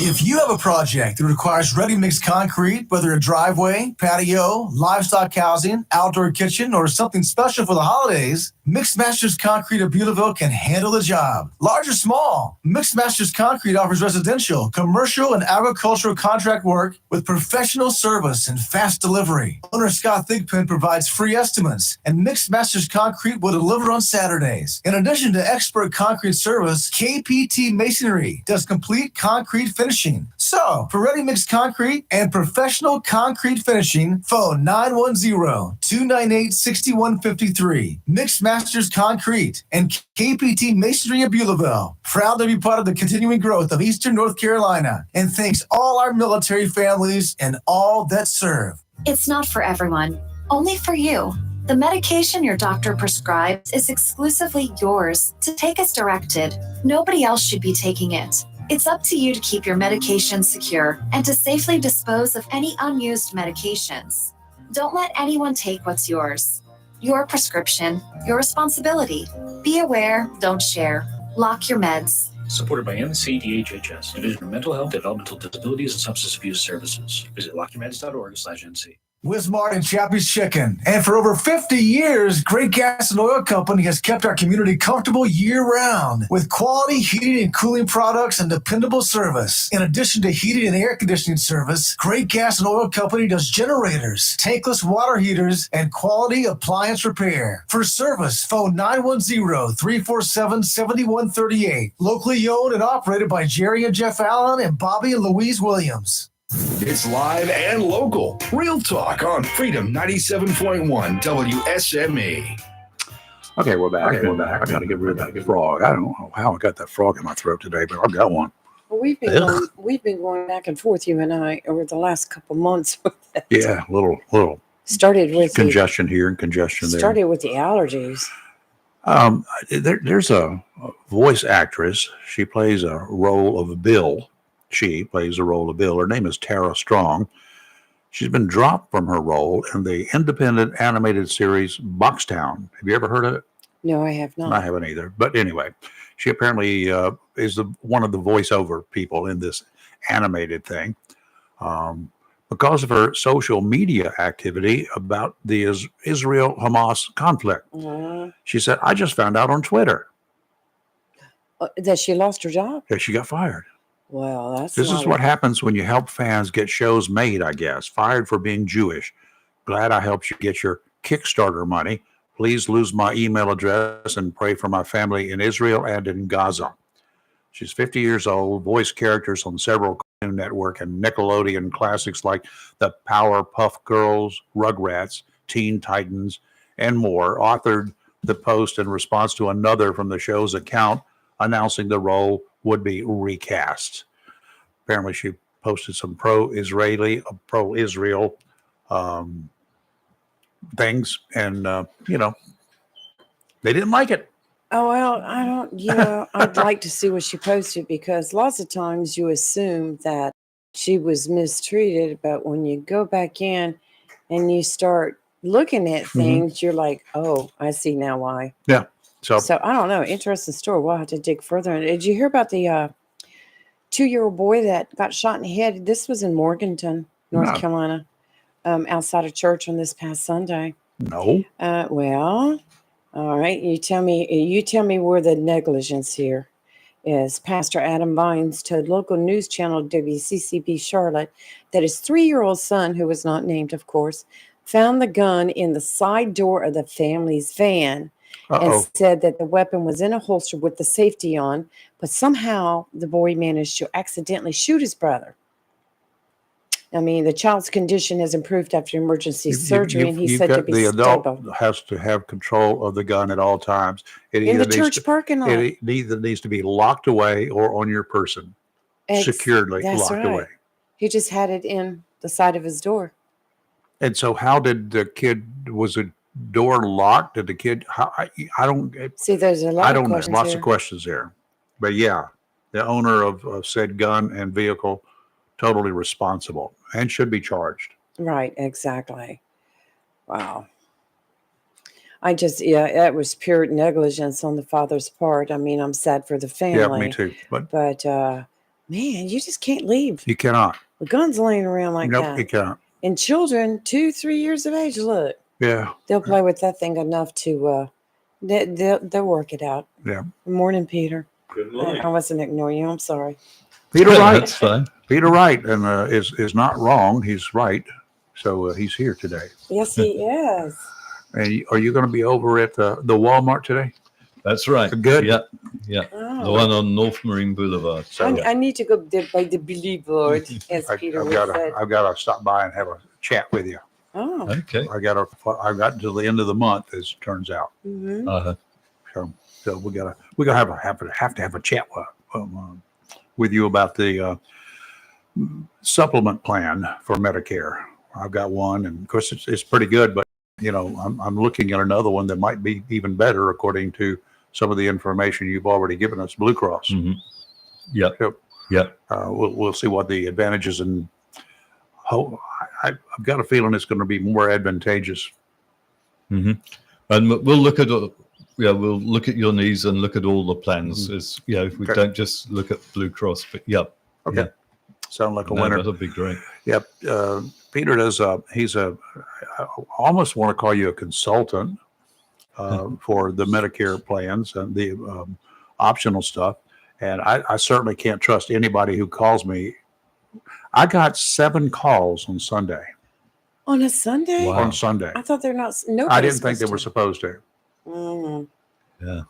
If you have a project that requires ready-mix concrete, whether a driveway, patio, livestock housing, outdoor kitchen, or something special for the holidays, Mixed Masters Concrete of Buteville can handle the job. Large or small, Mixed Masters Concrete offers residential, commercial, and agricultural contract work with professional service and fast delivery. Owner Scott Thigpen provides free estimates, and Mixed Masters Concrete will deliver on Saturdays. In addition to expert concrete service, KPT Masonry does complete concrete finishing. So, for ready-mix concrete and professional concrete finishing, phone 910-298-6153. Mixed Masters Concrete and KPT Masonry of Beulaville. Proud to be part of the continuing growth of Eastern North Carolina, and thanks all our military families and all that serve. It's not for everyone, only for you. The medication your doctor prescribes is exclusively yours to take as directed. Nobody else should be taking it. It's up to you to keep your medication secure and to safely dispose of any unused medications. Don't let anyone take what's yours. Your prescription, your responsibility. Be aware, don't share. Lock your meds. Supported by NCDHHS, Division of Mental Health, Developmental Disabilities, and Substance Abuse Services. Visit lockyourmeds.org/NC. Wismart and Chappie's Chicken. And for over 50 years, Great Gas and Oil Company has kept our community comfortable year-round with quality heating and cooling products and dependable service. In addition to heating and air conditioning service, Great Gas and Oil Company does generators, tankless water heaters, and quality appliance repair. For service, phone 910-347-7138. Locally owned and operated by Jerry and Jeff Allen and Bobby and Louise Williams. It's live and local. Real talk on Freedom 97.1 WSME. Okay, we're back. I got to get rid of that frog. I don't know how I got that frog in my throat today, but I've got one. Well, we've been going back and forth, you and I, over the last couple months with that. Yeah, little Started with congestion here and congestion there. Started with the allergies. There's a voice actress. She plays a role of Bill. She plays the role of Bill. Her name is Tara Strong. She's been dropped from her role in the independent animated series Boxtown. Have you ever heard of it? No, I have not. I haven't either. But anyway, she apparently is one of the voiceover people in this animated thing because of her social media activity about the Israel-Hamas conflict. She said, I just found out on Twitter that she lost her job? that she got fired. Well, This is what happens when you help fans get shows made, I guess. Fired for being Jewish. Glad I helped you get your Kickstarter money. Please lose my email address and pray for my family in Israel and in Gaza. She's 50 years old, voiced characters on several Cartoon Network and Nickelodeon classics like the Powerpuff Girls, Rugrats, Teen Titans, and more. Authored the post in response to another from the show's account announcing the role would be recast. Apparently, she posted some pro-Israel things, and they didn't like it. Oh, well, I don't, I'd like to see what she posted, because lots of times you assume that she was mistreated, but when you go back in and you start looking at things, you're like, oh, I see now why. Yeah. So I don't know. Interesting story. We'll have to dig further. Did you hear about the 2-year-old boy that got shot in the head? This was in Morganton, North Carolina, outside of church on this past Sunday. No. Well, all right. You tell me where the negligence here is. Pastor Adam Vines told local news channel WCCB Charlotte that his 3-year-old son, who was not named, of course, found the gun in the side door of the family's van and said that the weapon was in a holster with the safety on, but somehow the boy managed to accidentally shoot his brother. I mean, the child's condition has improved after emergency surgery, and he's said to be the adult stable. has to have control of the gun at all times. It In the either church parking lot. It either needs to be locked away or on your person, securely That's locked right. away. He just had it in the side of his door. And so, how did the kid? Was the door locked? Did the kid? I don't See, there's a lot I of don't know. questions Lots here. of questions there. But yeah, the owner of said gun and vehicle totally responsible and should be charged. Right, exactly. Wow. That was pure negligence on the father's part. I mean, I'm sad for the family. Yeah, me too. But man, you just can't leave. you cannot. The guns laying around like Nope, that. you cannot. And children, 2-3 years of age, look, Yeah, they'll play with that thing enough to, they'll work it out. yeah. Good morning, Peter. Good I wasn't ignoring you. I'm sorry. Peter Wright. That's fine. Peter Wright, and is not wrong. He's right. So he's here today. Yes, he is. And are you going to be over at the Walmart today? That's right. Good. Yeah, yeah. Oh. The one on North Marine Boulevard. I need to go there by the billboard, as Peter I've would got say. to stop by and have a chat with you. Oh. Okay. I've got until the end of the month, as it turns out. Mhm. So we're gonna have to have a chat with you about the supplement plan for Medicare. I've got one, and of course it's pretty good, but I'm looking at another one that might be even better according to some of the information you've already given us. Blue Cross. Mm-hmm. Yeah. Yeah. We'll see what the advantages and I've got a feeling it's going to be more advantageous. Mm-hmm. And we'll look at we'll look at your needs and look at all the plans. As if we don't just look at Blue Cross, but okay. Yeah. Sound like a winner. That'll be great. Yep. Peter does. I almost want to call you a consultant for the Medicare plans and the optional stuff. And I certainly can't trust anybody who calls me. I got 7 calls on Sunday. On a Sunday? Wow. On Sunday. I thought they're not. I didn't think they were supposed to. Mm. Yeah.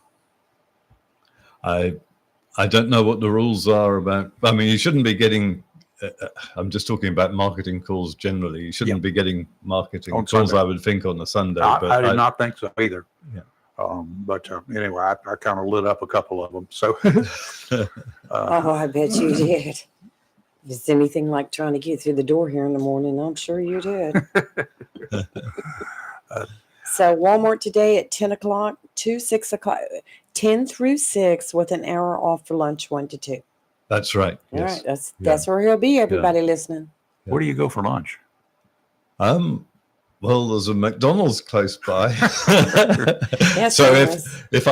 I don't know what the rules are about. I mean, you shouldn't be getting. I'm just talking about marketing calls generally. You shouldn't be getting marketing On calls. Sunday. I would think on a Sunday. I did not think so either. Yeah. But anyway, I kind of lit up a couple of them. So. Oh, I bet you did. If it's anything like trying to get through the door here in the morning, I'm sure you did. So Walmart today at 10 o'clock to 6 o'clock, 10 through 6 with an hour off for lunch, 1 to 2. That's right. All Yes. right. That's where he'll be, everybody listening. Where do you go for lunch? Well, there's a McDonald's close by. Yes, So there is. if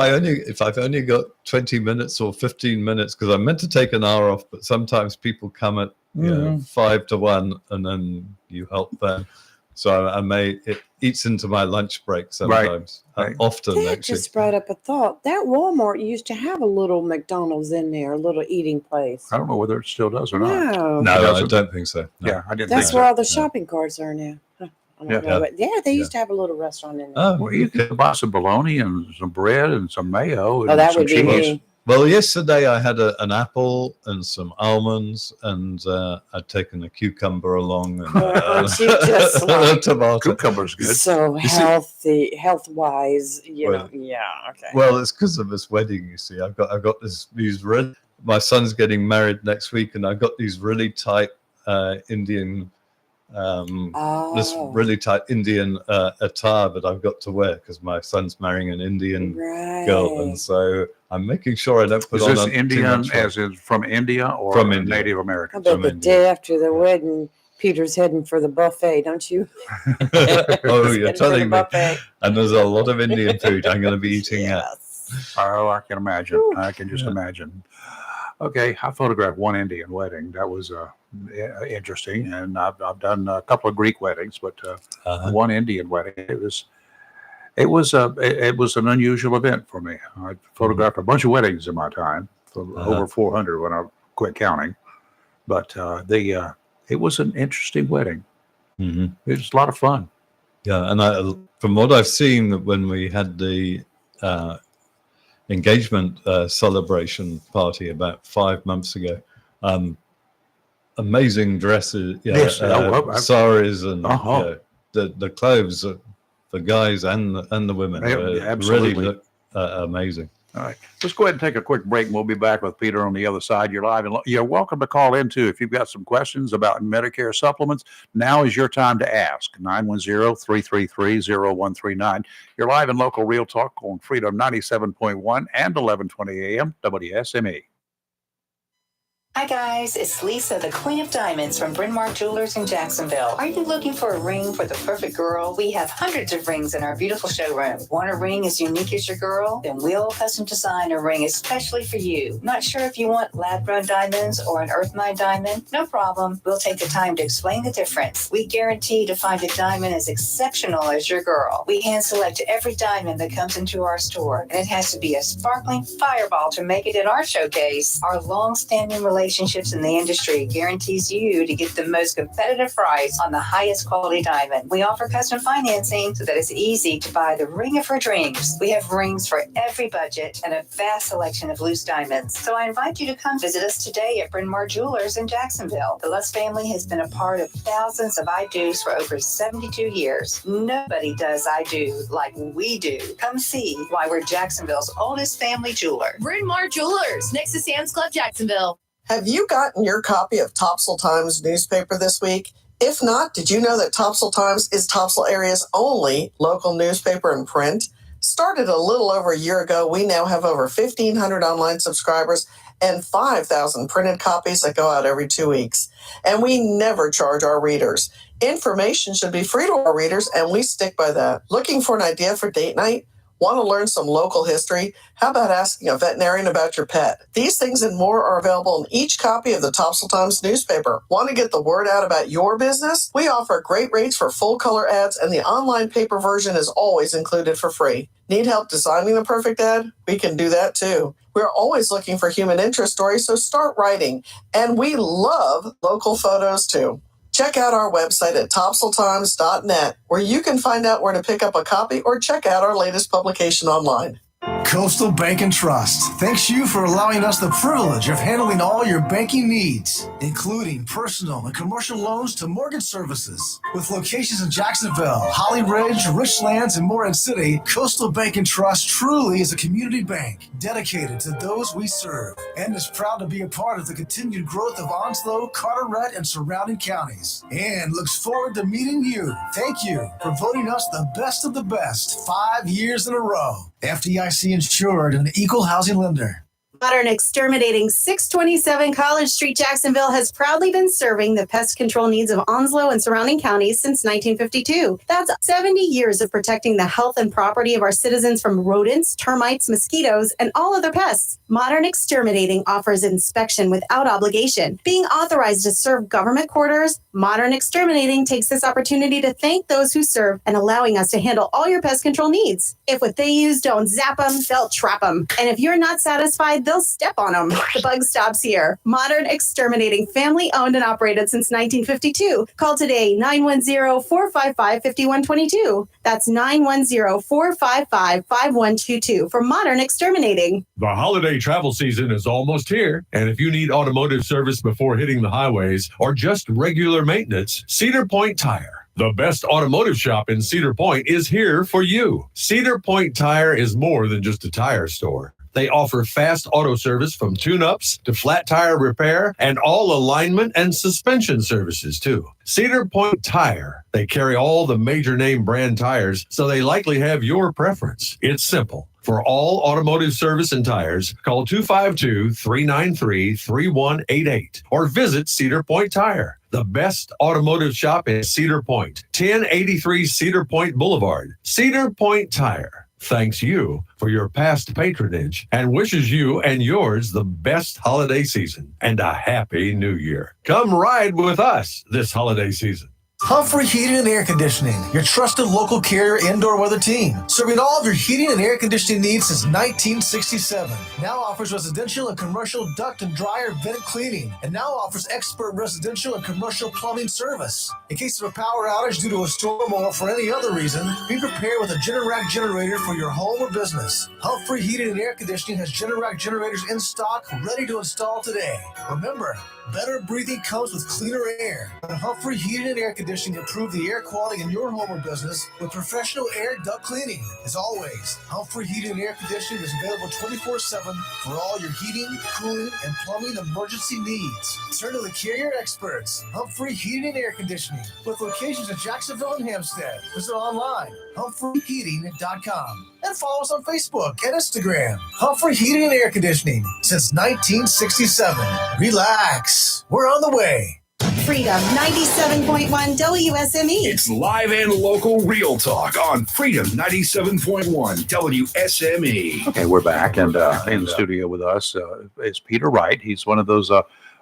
I've only got 20 minutes or 15 minutes, because I'm meant to take an hour off, but sometimes people come at 5 to 1 and then you help them. So it eats into my lunch break sometimes. Often That actually. just brought up a thought. That Walmart used to have a little McDonald's in there, a little eating place. I don't know whether it still does or not. No. No, I doesn't. don't think so. No. Yeah, I didn't That's think where so. all the shopping carts are now. Huh, I don't know, but they used to have a little restaurant in there. Oh, Well, you can buy some bologna and some bread and some mayo and Oh, that some would be cheese. me. Well, yesterday I had an apple and some almonds, and I'd taken a cucumber along and Aren't you just a like- tomato. Cucumber's good. So You see- healthy, health-wise, Well, okay. Well, it's because of this wedding. You see, I've got these red. My son's getting married next week, and I've got these really tight Indian. This really tight Indian attire that I've got to wear because my son's marrying an Indian girl, and so I'm making sure I don't put Is on this too Indian much as in from India or From India. Native American? I bet the day after the wedding, Peter's heading for the buffet, don't you? Oh, He's you're heading for the telling me. buffet. And there's a lot of Indian food I'm going to be eating at. Oh, I can imagine. I can just imagine. Okay, I photographed one Indian wedding. That was interesting, and I've done a couple of Greek weddings, but one Indian wedding. It was an unusual event for me. I photographed a bunch of weddings in my time, over 400 when I quit counting. But it was an interesting wedding. Mm-hmm. It was a lot of fun. Yeah, and from what I've seen, when we had the engagement celebration party about 5 months ago, amazing dresses, saris, and the clothes for guys and the women really look amazing. All right, let's go ahead and take a quick break, and we'll be back with Peter on the other side. You're live, and you're welcome to call in too if you've got some questions about Medicare supplements. Now is your time to ask. 910-333-0139. You're live in local Real Talk on Freedom 97.1 and 1120 AM WSME. Hi guys, it's Lisa, the Queen of Diamonds from Bryn Mawr Jewelers in Jacksonville. Are you looking for a ring for the perfect girl? We have hundreds of rings in our beautiful showroom. Want a ring as unique as your girl? Then we'll custom design a ring especially for you. Not sure if you want lab-grown diamonds or an earth mine diamond? No problem. We'll take the time to explain the difference. We guarantee to find a diamond as exceptional as your girl. We hand select every diamond that comes into our store, and it has to be a sparkling fireball to make it in our showcase. Our long-standing relationships in the industry guarantees you to get the most competitive price on the highest quality diamond. We offer custom financing so that it's easy to buy the ring of her dreams. We have rings for every budget and a vast selection of loose diamonds. So I invite you to come visit us today at Bryn Mawr Jewelers in Jacksonville. The Lutz family has been a part of thousands of I Do's for over 72 years. Nobody does I Do like we do. Come see why we're Jacksonville's oldest family jeweler. Bryn Mawr Jewelers, next to Sam's Club, Jacksonville. Have you gotten your copy of Topsail Times newspaper this week? If not, did you know that Topsail Times is Topsail area's only local newspaper in print? Started a little over a year ago, we now have over 1,500 online subscribers and 5,000 printed copies that go out every 2 weeks. And we never charge our readers. Information should be free to our readers, and we stick by that. Looking for an idea for date night? Want to learn some local history? How about asking a veterinarian about your pet? These things and more are available in each copy of the Topsail Times newspaper. Want to get the word out about your business? We offer great rates for full color ads, and the online paper version is always included for free. Need help designing the perfect ad? We can do that too. We're always looking for human interest stories, so start writing. And we love local photos too. Check out our website at topsailtimes.net, where you can find out where to pick up a copy or check out our latest publication online. Coastal Bank and Trust thanks you for allowing us the privilege of handling all your banking needs, including personal and commercial loans to mortgage services. With locations in Jacksonville, Holly Ridge, Richlands, and Morehead City, Coastal Bank and Trust truly is a community bank dedicated to those we serve and is proud to be a part of the continued growth of Onslow, Carteret, and surrounding counties, and looks forward to meeting you. Thank you for voting us the best of the best 5 years in a row. FDIC insured and equal housing lender. Modern Exterminating 627 College Street, Jacksonville has proudly been serving the pest control needs of Onslow and surrounding counties since 1952. That's 70 years of protecting the health and property of our citizens from rodents, termites, mosquitoes, and all other pests. Modern Exterminating offers inspection without obligation. Being authorized to serve government quarters, Modern Exterminating takes this opportunity to thank those who serve and allowing us to handle all your pest control needs. If what they use don't zap them, they'll trap them. And if you're not satisfied, they'll step on them. The bug stops here. Modern Exterminating, family owned and operated since 1952. Call today, 910-455-5122. That's 910-455-5122 for Modern Exterminating. The holiday travel season is almost here, and if you need automotive service before hitting the highways or just regular maintenance, Cedar Point Tire, the best automotive shop in Cedar Point, is here for you. Cedar Point Tire is more than just a tire store. They offer fast auto service from tune-ups to flat tire repair and all alignment and suspension services too. Cedar Point Tire. They carry all the major name brand tires, so they likely have your preference. It's simple. For all automotive service and tires, call 252-393-3188 or visit Cedar Point Tire, the best automotive shop in Cedar Point, 1083 Cedar Point Boulevard. Cedar Point Tire thanks you for your past patronage and wishes you and yours the best holiday season and a happy new year. Come ride with us this holiday season. Humphrey Heating and Air Conditioning, your trusted local carrier indoor weather team, serving all of your heating and air conditioning needs since 1967. Now offers residential and commercial duct and dryer vented cleaning, and now offers expert residential and commercial plumbing service. In case of a power outage due to a storm or for any other reason, be prepared with a Generac generator for your home or business. Humphrey Heating and Air Conditioning has Generac generators in stock, ready to install today. Remember, better breathing comes with cleaner air. At Humphrey Heating and Air Conditioning, improve the air quality in your home or business with professional air duct cleaning. As always, Humphrey Heating and Air Conditioning is available 24/7 for all your heating, cooling, and plumbing emergency needs. Turn to the carrier experts, Humphrey Heating and Air Conditioning, with locations in Jacksonville and Hampstead. Visit online, humphreyheating.com, and follow us on Facebook and Instagram. Humphrey Heating and Air Conditioning since 1967. Relax, we're on the way. Freedom 97.1 WSME. It's live and local real talk on Freedom 97.1 WSME. Okay, we're back, and in the studio with us is Peter Wright. He's one of those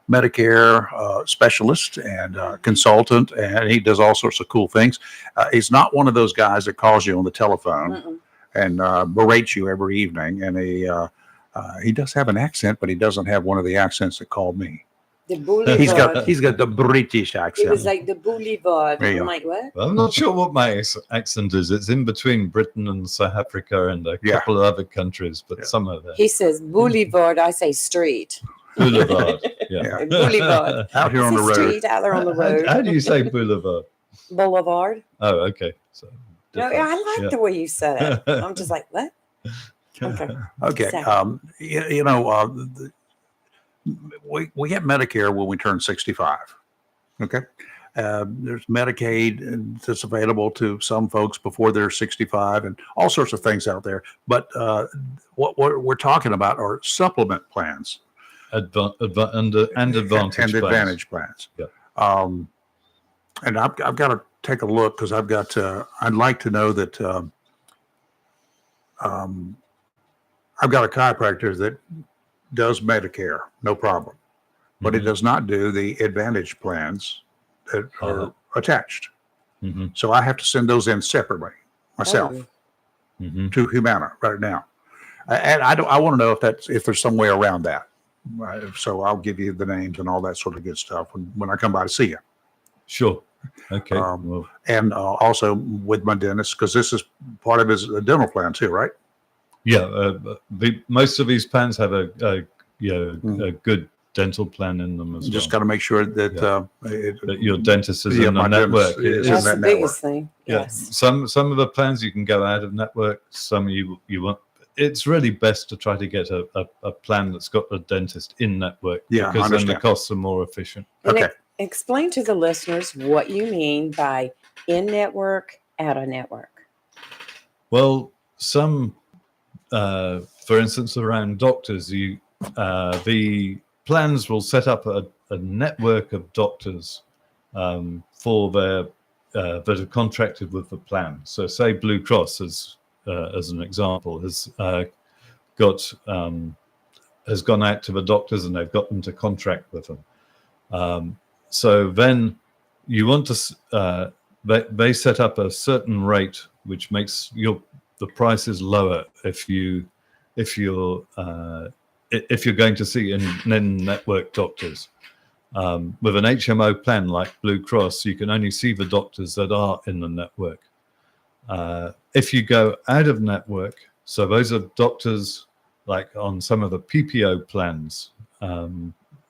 Medicare specialists and consultant, and he does all sorts of cool things. He's not one of those guys that calls you on the telephone and berates you every evening. And he does have an accent, but he doesn't have one of the accents that called me. The boulevard. He's got the British accent. It was like the boulevard. There I'm like, what? Well, I'm not sure what my accent is. It's in between Britain and South Africa and a couple of other countries, but somewhere there. He says boulevard. I say street. Boulevard. Yeah. Boulevard. Out here on the road. Street, out there on the road. How do you say boulevard? Boulevard. Oh, okay. So No, I like the way you said it. I'm just like, what? Okay. Okay. Exactly. We get Medicare when we turn 65. Okay. There's Medicaid that's available to some folks before they're 65 and all sorts of things out there. But what we're talking about are supplement plans. And advantage plans. Yeah. And I've got to take a look because I'd like to know that I've got a chiropractor that does Medicare, no problem. But it does not do the advantage plans that are attached. So I have to send those in separately myself to Humana right now. And I want to know if there's some way around that. So I'll give you the names and all that sort of good stuff when I come by to see you. Sure. Okay. And also with my dentist, because this is part of his dental plan too, right? Yeah. Most of these plans have a good dental plan in them as well. Just got to make sure that that your dentist is in the network. That's the biggest thing. Yeah. Yes. Some of the plans you can go out of network. Some you want. It's really best to try to get a plan that's got a dentist in network. Yeah, because then the costs are more efficient. And explain to the listeners what you mean by in network, out of network. Well, some, for instance, around doctors, the plans will set up a network of doctors for their that are contracted with the plan. So, say Blue Cross as an example has gone out to the doctors and they've got them to contract with them. So then you want to they set up a certain rate which makes the prices lower if you're going to see in-network doctors. With an HMO plan like Blue Cross, you can only see the doctors that are in the network. If you go out of network, so those are doctors like on some of the PPO plans,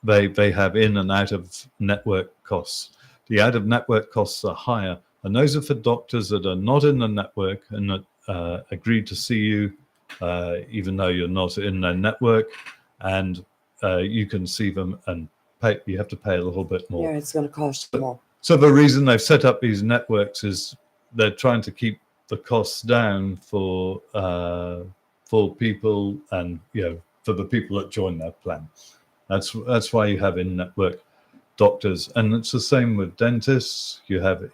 they have in and out of network costs. The out of network costs are higher, and those are for doctors that are not in the network and that agreed to see you even though you're not in their network, and you can see them and pay. You have to pay a little bit more. Yeah, it's going to cost more. So the reason they've set up these networks is they're trying to keep the costs down for for people, and for the people that join that plan. That's why you have in-network doctors, and it's the same with dentists. You have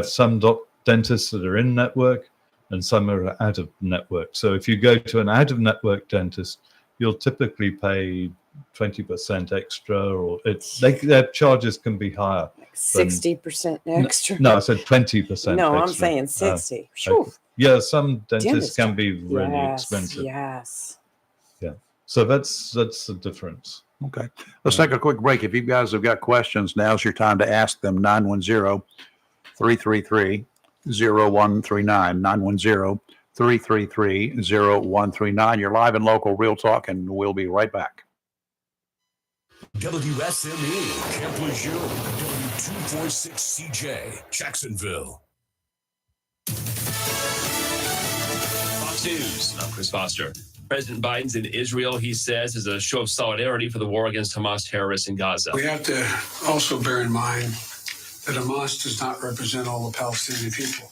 some dentists that are in network, and some are out of network. So if you go to an out of network dentist, you'll typically pay 20% extra, or their charges can be higher. 60% extra. No, I said 20%. No, I'm extra. saying 60. Yeah, some dentists can be really expensive. Yes. Yeah. So that's the difference. Okay. Let's take a quick break. If you guys have got questions, now's your time to ask them. 910-333-0139. 910-333-0139. You're live and local Real Talk, and we'll be right back. WSME, Camp Lejeune, W246CJ, Jacksonville. Fox News, I'm Chris Foster. President Biden's in Israel, he says, is a show of solidarity for the war against Hamas terrorists in Gaza. We have to also bear in mind that Hamas does not represent all the Palestinian people,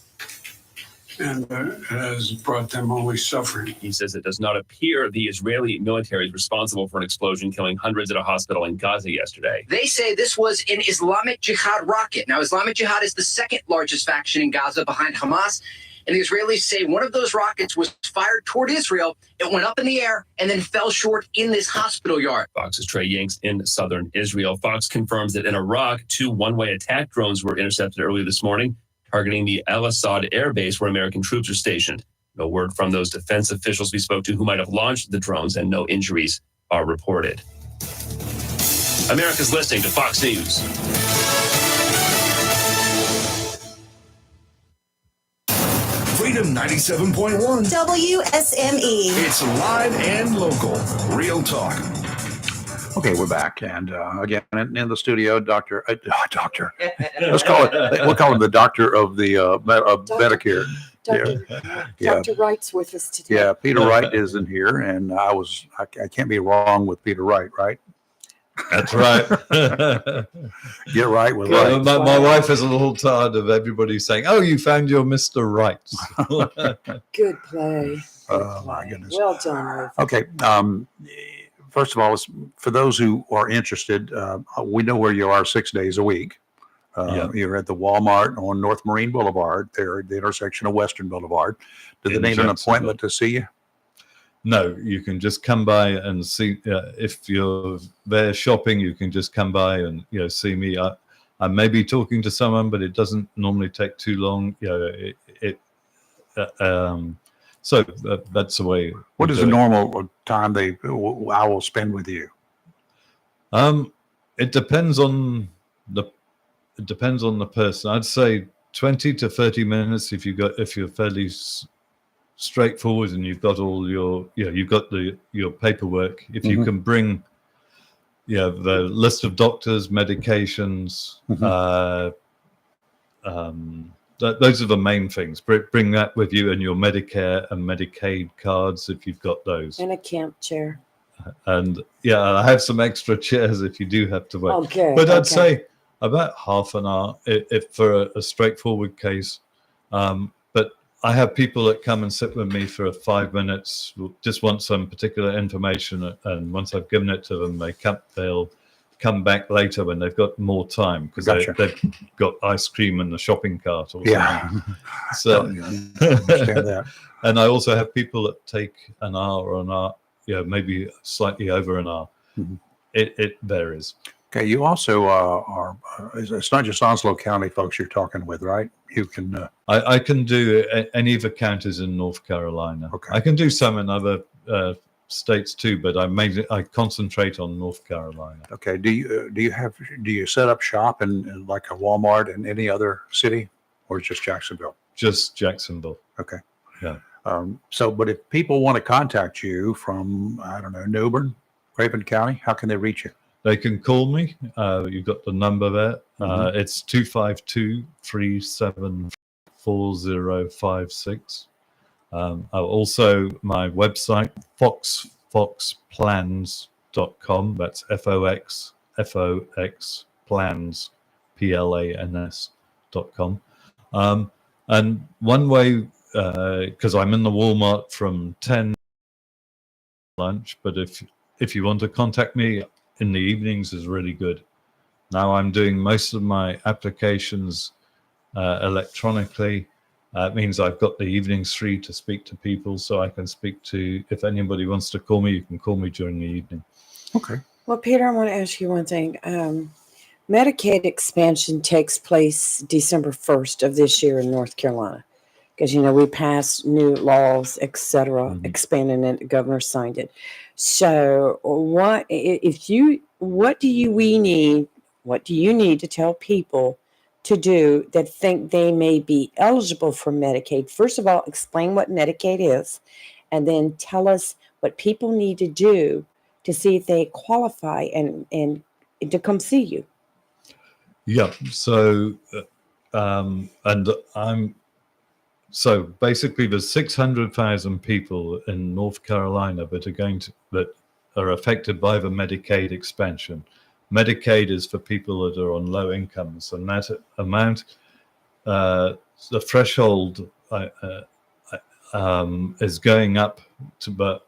and has brought them only suffering. He says it does not appear the Israeli military is responsible for an explosion killing hundreds at a hospital in Gaza yesterday. They say this was an Islamic Jihad rocket. Now, Islamic Jihad is the second largest faction in Gaza behind Hamas. And the Israelis say one of those rockets was fired toward Israel. It went up in the air and then fell short in this hospital yard. Fox's Trey Yanks in southern Israel. Fox confirms that in Iraq, 2 one-way attack drones were intercepted early this morning, targeting the Al Assad air base where American troops are stationed. No word from those defense officials we spoke to who might have launched the drones, and no injuries are reported. America's listening to Fox News. Freedom 97.1. WSME. It's live and local. Real Talk. Okay, we're back, and again in the studio, Doctor. Let's call it. We'll call him the doctor of the Medicare. Dr. Wright's with us today. Yeah, Peter Wright isn't here, and I can't be wrong with Peter Wright, right? That's right. Get right with Yeah, Wright. my wife is a little tired of everybody saying, "Oh, you found your Mr. Right." Good play. Oh my goodness. Well done, Ruth. Okay. First of all, for those who are interested, we know where you are 6 days a week. You're at the Walmart on North Marine Boulevard, there at the intersection of Western Boulevard. Do they In need an Jacksonville. appointment to see you? No, you can just come by and see. If you're there shopping, you can just come by and see me. I may be talking to someone, but it doesn't normally take too long. So that's the way. What is the normal time I will spend with you? It depends on the person. I'd say 20 to 30 minutes if you're fairly straightforward and you've got all your your paperwork. If you can bring the list of doctors, medications, those are the main things. Bring that with you, and your Medicare and Medicaid cards if you've got those. And a camp chair. And I have some extra chairs if you do have to wait. Okay, But I'd okay. say about half an hour if for a straightforward case. But I have people that come and sit with me for 5 minutes, just want some particular information, and once I've given it to them, they'll come back later when they've got more time because Gotcha. they've got ice cream in the shopping cart or Yeah. something. So, Understand that. And I also have people that take an hour or an hour, maybe slightly over an hour. It varies. Okay, you also it's not just Onslow County folks you're talking with, right? You can. I can do any of the counties in North Carolina. Okay. I can do some in other states too, but I concentrate on North Carolina. Okay. Do you set up shop in like a Walmart in any other city, or just Jacksonville? Just Jacksonville. Okay. Yeah. But if people want to contact you from, I don't know, Newbern, Raven County, how can they reach you? They can call me. You've got the number there. It's 252-374-4056. Also, my website, foxplans.com. That's FOX plans, PLANS.com. And one way, because I'm in the Walmart from 10 lunch. But if you want to contact me in the evenings, is really good. Now I'm doing most of my applications electronically. It means I've got the evenings free to speak to people, so I can speak to, if anybody wants to call me, you can call me during the evening. Okay. Well, Peter, I want to ask you one thing. Medicaid expansion takes place December 1st of this year in North Carolina, because, we passed new laws, et cetera, expanding it. The governor signed it. So what do you need to tell people to do that think they may be eligible for Medicaid? First of all, explain what Medicaid is, and then tell us what people need to do to see if they qualify and to come see you. Yeah. So, so basically there's 600,000 people in North Carolina that are affected by the Medicaid expansion. Medicaid is for people that are on low incomes, and that amount, the threshold is going up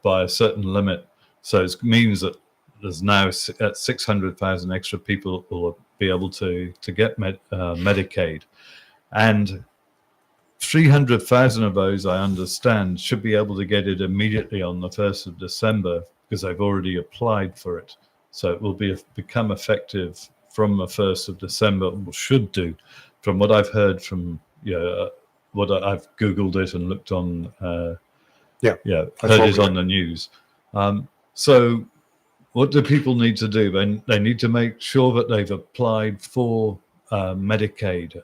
by a certain limit. So it means that there's now at 600,000 extra people who will be able to get Medicaid, and 300,000 of those, I understand, should be able to get it immediately on the 1st of December because they've already applied for it. So it will become effective from the 1st of December, or should do, from what I've heard from, what I've Googled it and looked on, heard it on the news. So what do people need to do? They need to make sure that they've applied for Medicaid.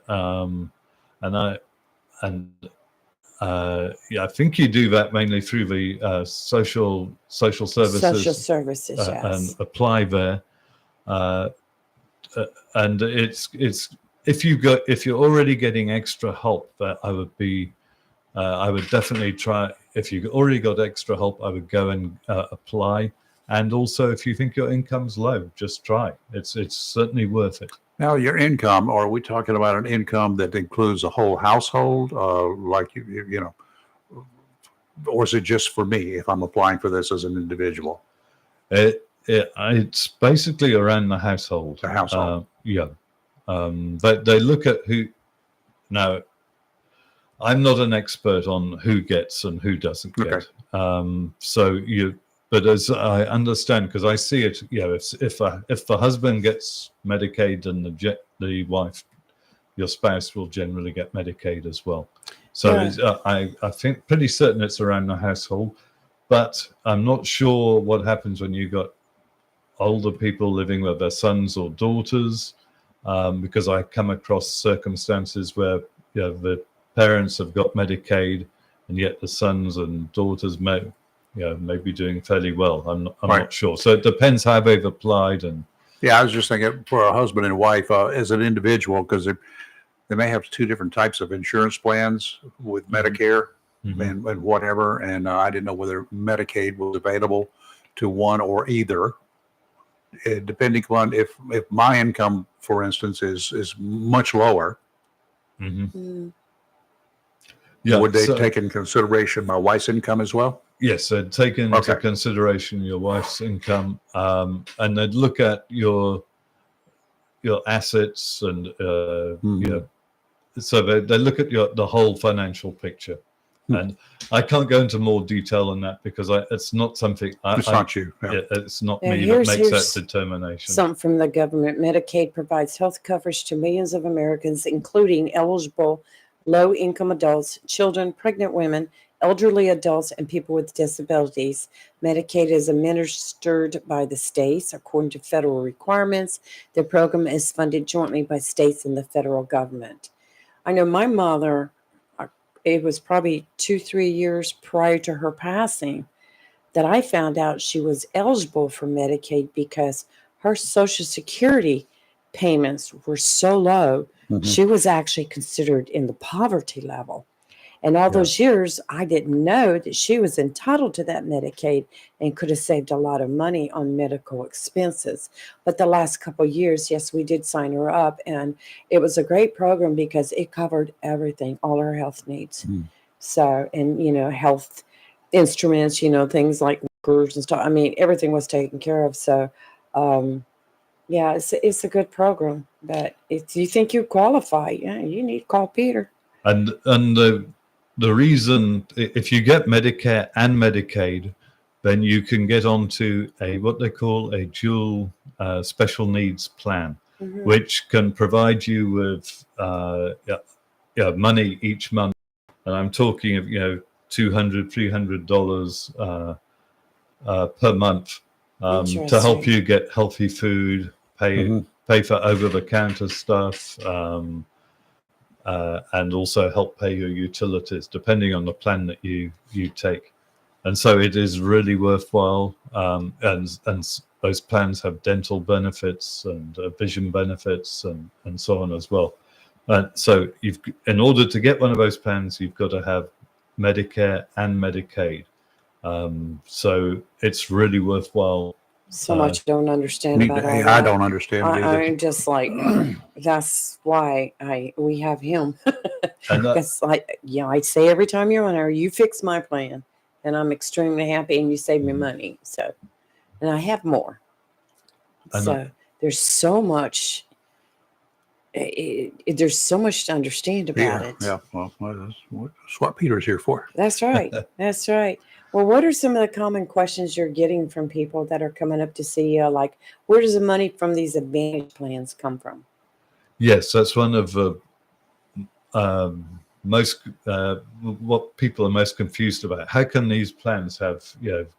I think you do that mainly through the social services. Social services, yes. And apply there. And it's if you're already getting extra help, that I would definitely try. If you already got extra help, I would go and apply. And also, if you think your income's low, just try. It's certainly worth it. Now, your income, are we talking about an income that includes a whole household, like you know, or is it just for me if I'm applying for this as an individual? It's basically around the household. The household. But they look at who. Now, I'm not an expert on who gets and who doesn't get. But as I understand, because I see it, if the husband gets Medicaid, then the wife, your spouse, will generally get Medicaid as well. So I think pretty certain it's around the household, but I'm not sure what happens when you got older people living with their sons or daughters, because I come across circumstances where the parents have got Medicaid, and yet the sons and daughters may be doing fairly well. I'm not sure. So it depends how they've applied. And I was just thinking for a husband and wife as an individual, because they may have two different types of insurance plans with Medicare and whatever. And I didn't know whether Medicaid was available to one or either, depending upon if my income, for instance, is much lower. Would they take into consideration my wife's income as well? Yes, they'd take into consideration your wife's income, and they'd look at your assets, and so they look at the whole financial picture. And I can't go into more detail on that because it's not something. It's not you. It's not me that makes that determination. Something from the government. Medicaid provides health coverage to millions of Americans, including eligible low-income adults, children, pregnant women, elderly adults, and people with disabilities. Medicaid is administered by the states according to federal requirements. The program is funded jointly by states and the federal government. I know my mother, it was probably 2-3 years prior to her passing that I found out she was eligible for Medicaid because her Social Security payments were so low, she was actually considered in the poverty level. And all those years, I didn't know that she was entitled to that Medicaid and could have saved a lot of money on medical expenses. But the last couple of years, yes, we did sign her up. And it was a great program because it covered everything, all her health needs. So, and, health instruments, things like workers and stuff. I mean, everything was taken care of. So, yeah, it's a good program. But if you think you qualify, yeah, you need to call Peter. And the reason, if you get Medicare and Medicaid, then you can get onto what they call a dual special needs plan, which can provide you with money each month. And I'm talking of $200, $300 per month to help you get healthy food, pay for over-the-counter stuff, and also help pay your utilities, depending on the plan that you take. And so it is really worthwhile. And those plans have dental benefits and vision benefits and so on as well. So in order to get one of those plans, you've got to have Medicare and Medicaid. So it's really worthwhile. So much don't understand about all that. I don't understand it either. I'm just like, that's why we have him. That's like, I say every time you're on there, you fix my plan, and I'm extremely happy, and you save me money. So, and I have more. So there's so much. There's so much to understand about it. Yeah, well, that's what Peter's here for. That's right. That's right. Well, what are some of the common questions you're getting from people that are coming up to see you? Like, where does the money from these Advantage plans come from? Yes, that's one of the most what people are most confused about. How can these plans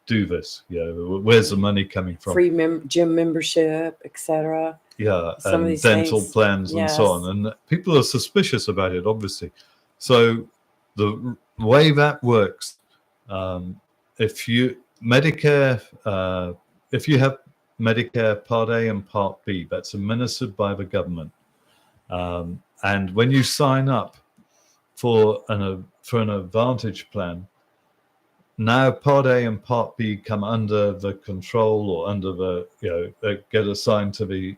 do this? Where's the money coming from? Free gym membership, etc. Yeah, some and dental plans and so on. And people are suspicious about it, obviously. So the way that works, if you have Medicare Part A and Part B, that's administered by the government. And when you sign up for an Advantage plan, now Part A and Part B come under the control or under the, they get assigned to the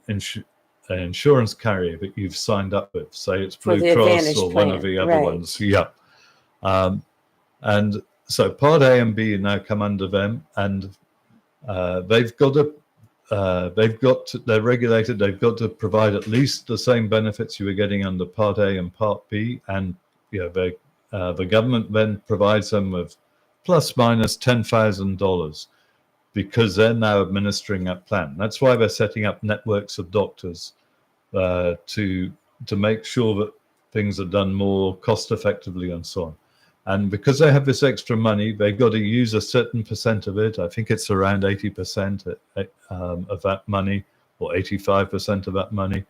insurance carrier that you've signed up with. Say it's Blue Cross or one of the other ones. Yeah. And so Part A and B now come under them, and they're regulated. They've got to provide at least the same benefits you were getting under Part A and Part B, and the government then provides them with plus minus $10,000 because they're now administering that plan. That's why they're setting up networks of doctors to make sure that things are done more cost effectively and so on. And because they have this extra money, they've got to use a certain percent of it. I think it's around 80% of that money, or 85% of that money,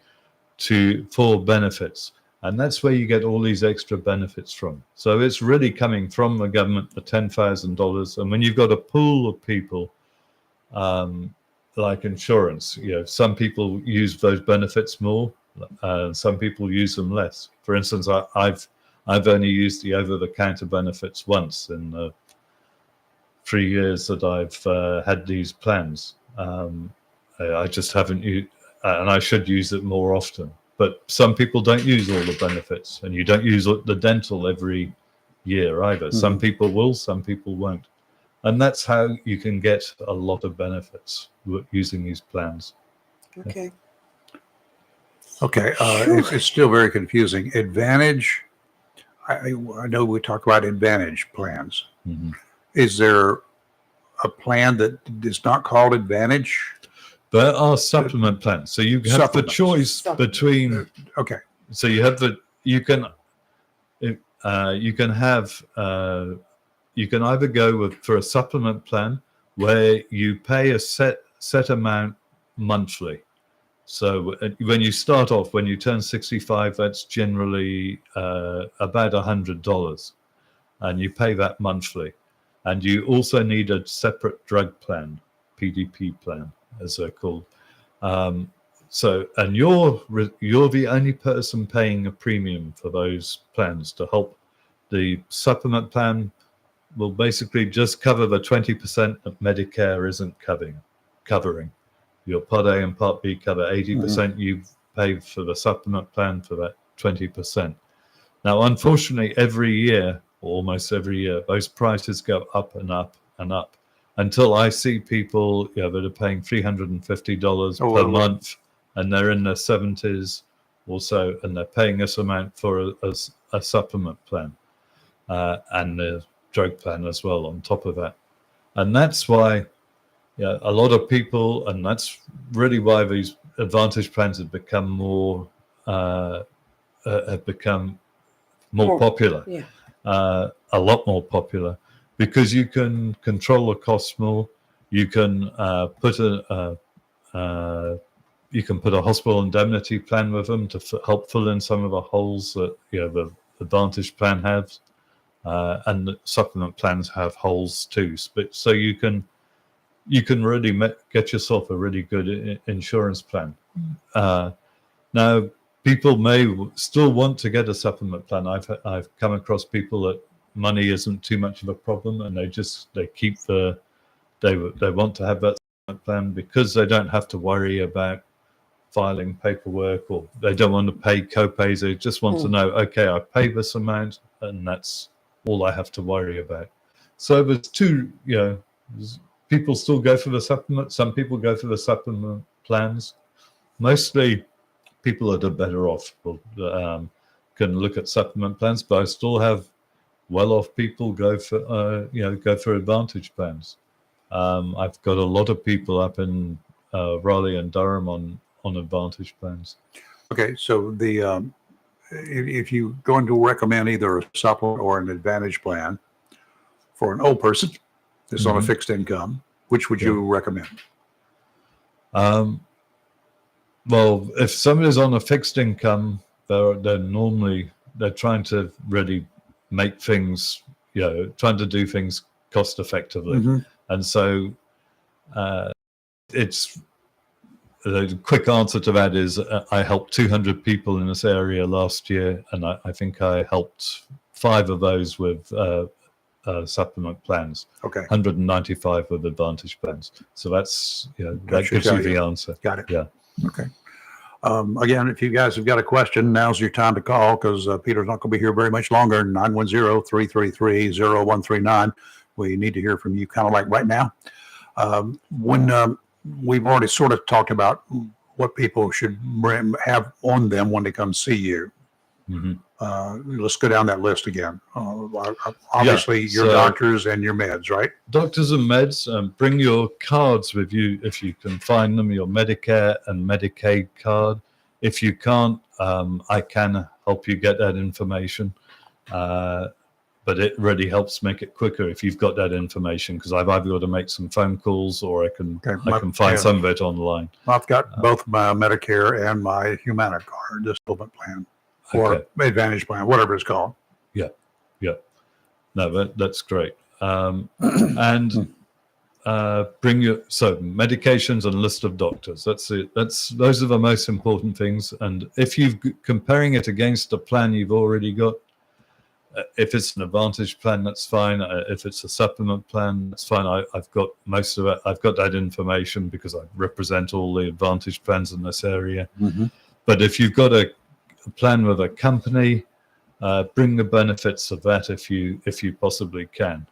for benefits. And that's where you get all these extra benefits from. So it's really coming from the government, the $10,000. And when you've got a pool of people, like insurance, some people use those benefits more, some people use them less. For instance, I've only used the over-the-counter benefits once in the 3 years that I've had these plans. I just haven't used, and I should use it more often. But some people don't use all the benefits, and you don't use the dental every year either. Some people will, some people won't. And that's how you can get a lot of benefits using these plans. Okay. Okay, it's still very confusing. Advantage, I know we talk about Advantage plans. Is there a plan that is not called Advantage? There are supplement plans. So you have the choice between. Okay. So you have you can either go for a supplement plan where you pay a set amount monthly. So when you start off, when you turn 65, that's generally about $100, and you pay that monthly. And you also need a separate drug plan, PDP plan, as they're called. And you're the only person paying a premium for those plans to help. The supplement plan will basically just cover the 20% that Medicare isn't covering. Your Part A and Part B cover 80%. You pay for the supplement plan for that 20%. Now, unfortunately, every year, or almost every year, those prices go up and up and up. until I see people, that are paying $350 per well. month, and they're in their 70s also, and they're paying this amount for a supplement plan and the drug plan as well on top of that. And that's why a lot of people, and that's really why these Advantage plans have become more popular, a lot more popular, because you can control the costs more. You can put a hospital indemnity plan with them to help fill in some of the holes that the Advantage plan has, and the supplement plans have holes too. So you can really get yourself a really good insurance plan. Now, people may still want to get a supplement plan. I've come across people that money isn't too much of a problem, and they want to have that supplement plan because they don't have to worry about filing paperwork, or they don't want to pay co-pays. They just want to know, okay, I pay this amount, and that's all I have to worry about. So there's two, people still go for the supplement. Some people go for the supplement plans. Mostly people that are better off can look at supplement plans, but I still have well-off people go for Advantage plans. I've got a lot of people up in Raleigh and Durham on Advantage plans. Okay, so if you're going to recommend either a supplement or an Advantage plan for an old person that's on a fixed income, which would you recommend? Well, if somebody's on a fixed income, they're trying to really make things, trying to do things cost effectively. And so it's the quick answer to that is I helped 200 people in this area last year, and I think I helped 5 of those with supplement plans. Okay. 195 with Advantage plans. So that's, that gives you the answer. Got it. Yeah. Okay. Again, if you guys have got a question, now's your time to call, because Peter's not going to be here very much longer. 910-333-0139. We need to hear from you kind of like right now. When we've already sort of talked about what people should have on them when they come see you. Let's go down that list again. Obviously, your doctors and your meds, right? Doctors and meds. Bring your cards with you if you can find them, your Medicare and Medicaid card. If you can't, I can help you get that information. But it really helps make it quicker if you've got that information, because I've either got to make some phone calls or I can find some of it online. I've got both my Medicare and my Humana card, the supplement plan. Or Advantage plan, whatever it's called. Yeah. No, that's great. And bring your medications and list of doctors. That's it. Those are the most important things. And if you're comparing it against a plan you've already got, if it's an Advantage plan, that's fine. If it's a supplement plan, that's fine. I've got most of it. I've got that information because I represent all the Advantage plans in this area. But if you've got a plan with a company, bring the benefits of that if you possibly can.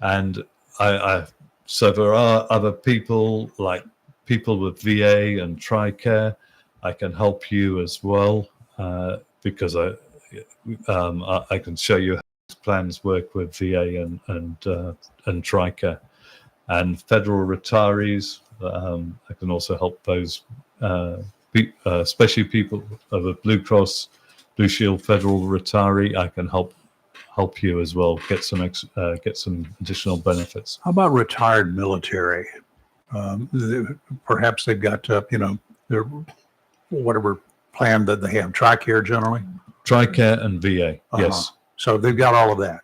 And so there are other people, like people with VA and TRICARE. I can help you as well, because I can show you how these plans work with VA and TRICARE. And federal retirees, I can also help those, especially people of a Blue Cross, Blue Shield federal retiree. I can help you as well get some additional benefits. How about retired military? Perhaps they've got their whatever plan that they have. TRICARE generally. TRICARE and VA. Yes. So they've got all of that.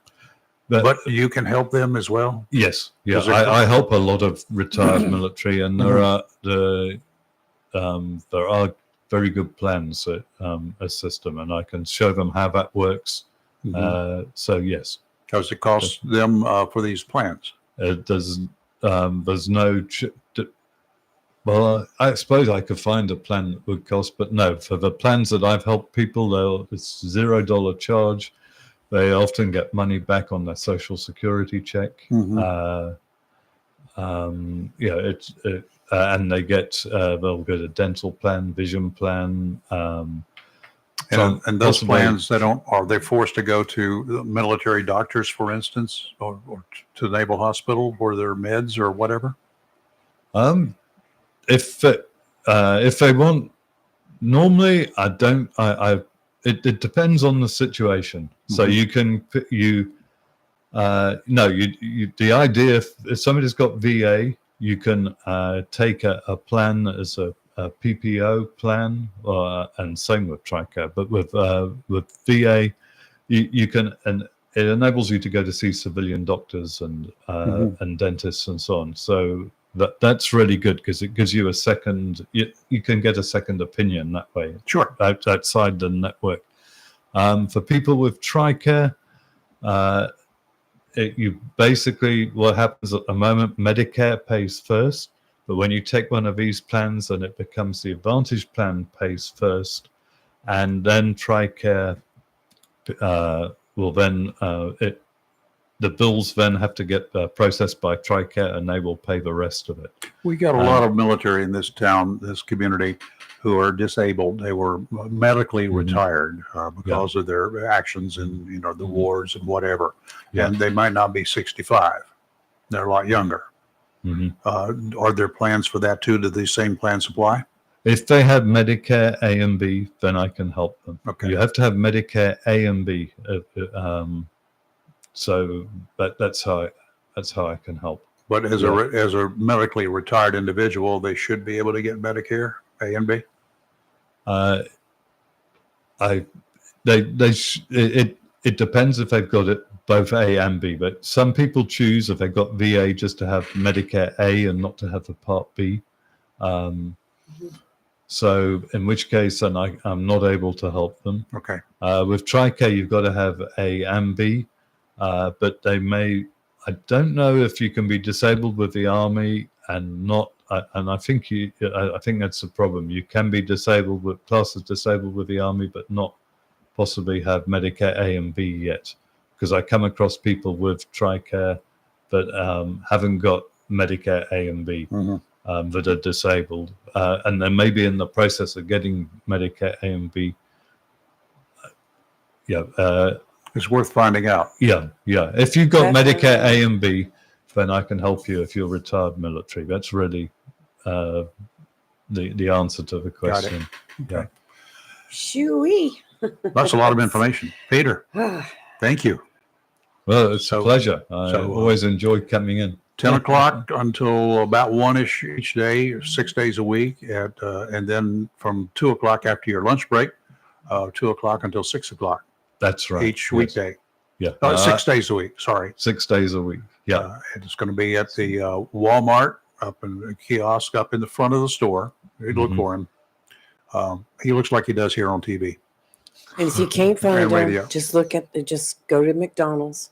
But you can help them as well. Yes. Yeah. I help a lot of retired military, and there are very good plans that assist them, and I can show them how that works. So yes. Does it cost them for these plans? It doesn't. There's no. Well, I suppose I could find a plan that would cost, but no. For the plans that I've helped people, it's $0 charge. they often get money back on their social security check. And they get they'll get a dental plan, vision plan. And those plans, are they forced to go to the military doctors, for instance, or to the Naval Hospital for their meds or whatever? If they want, normally I don't. It depends on the situation. So you can the idea if somebody's got VA, you can take a plan as a PPO plan, and same with TRICARE. But with VA, you can, and it enables you to go to see civilian doctors and dentists and so on. So that's really good because it gives you a second. You can get a second opinion that way. Sure, outside the network. For people with TRICARE, you basically, what happens at the moment, Medicare pays first. But when you take one of these plans, then it becomes the Advantage plan pays first, and then TRICARE will then the bills then have to get processed by TRICARE, and they will pay the rest of it. We got a lot of military in this town, this community, who are disabled. They were medically retired because of their actions in the wars and whatever, and they might not be 65. They're a lot younger. Are there plans for that too? Do these same plans apply? If they have Medicare A and B, then I can help them. Okay. You have to have Medicare A and B. So that's how I can help. But as a medically retired individual, they should be able to get Medicare A and B. It depends if they've got it both A and B, but some people choose if they've got VA just to have Medicare A and not to have the Part B. So in which case, then I'm not able to help them. Okay. With TRICARE, you've got to have A and B, but they may. I don't know if you can be disabled with the Army and not. And I think I think that's the problem. You can be disabled with classes disabled with the Army, but not possibly have Medicare A and B yet. Because I come across people with TRICARE that haven't got Medicare A and B that are disabled, and then maybe in the process of getting Medicare A and B. It's worth finding out. Yeah. If you've got Medicare A and B, then I can help you if you're retired military. That's really the answer to the question. Got it. Okay. Shoo-wee. That's a lot of information. Peter, thank you. Well, it's a pleasure. I always enjoy coming in. 10 o'clock until about 1-ish each day, 6 days a week, and then from 2 o'clock after your lunch break, 2 o'clock until 6 o'clock. That's right. Each weekday. Yeah. 6 days a week. Sorry. 6 days a week. Yeah. And it's going to be at the Walmart up in the kiosk up in the front of the store. You look for him. He looks like he does here on TV. And if you can't find him, radio. just go to McDonald's.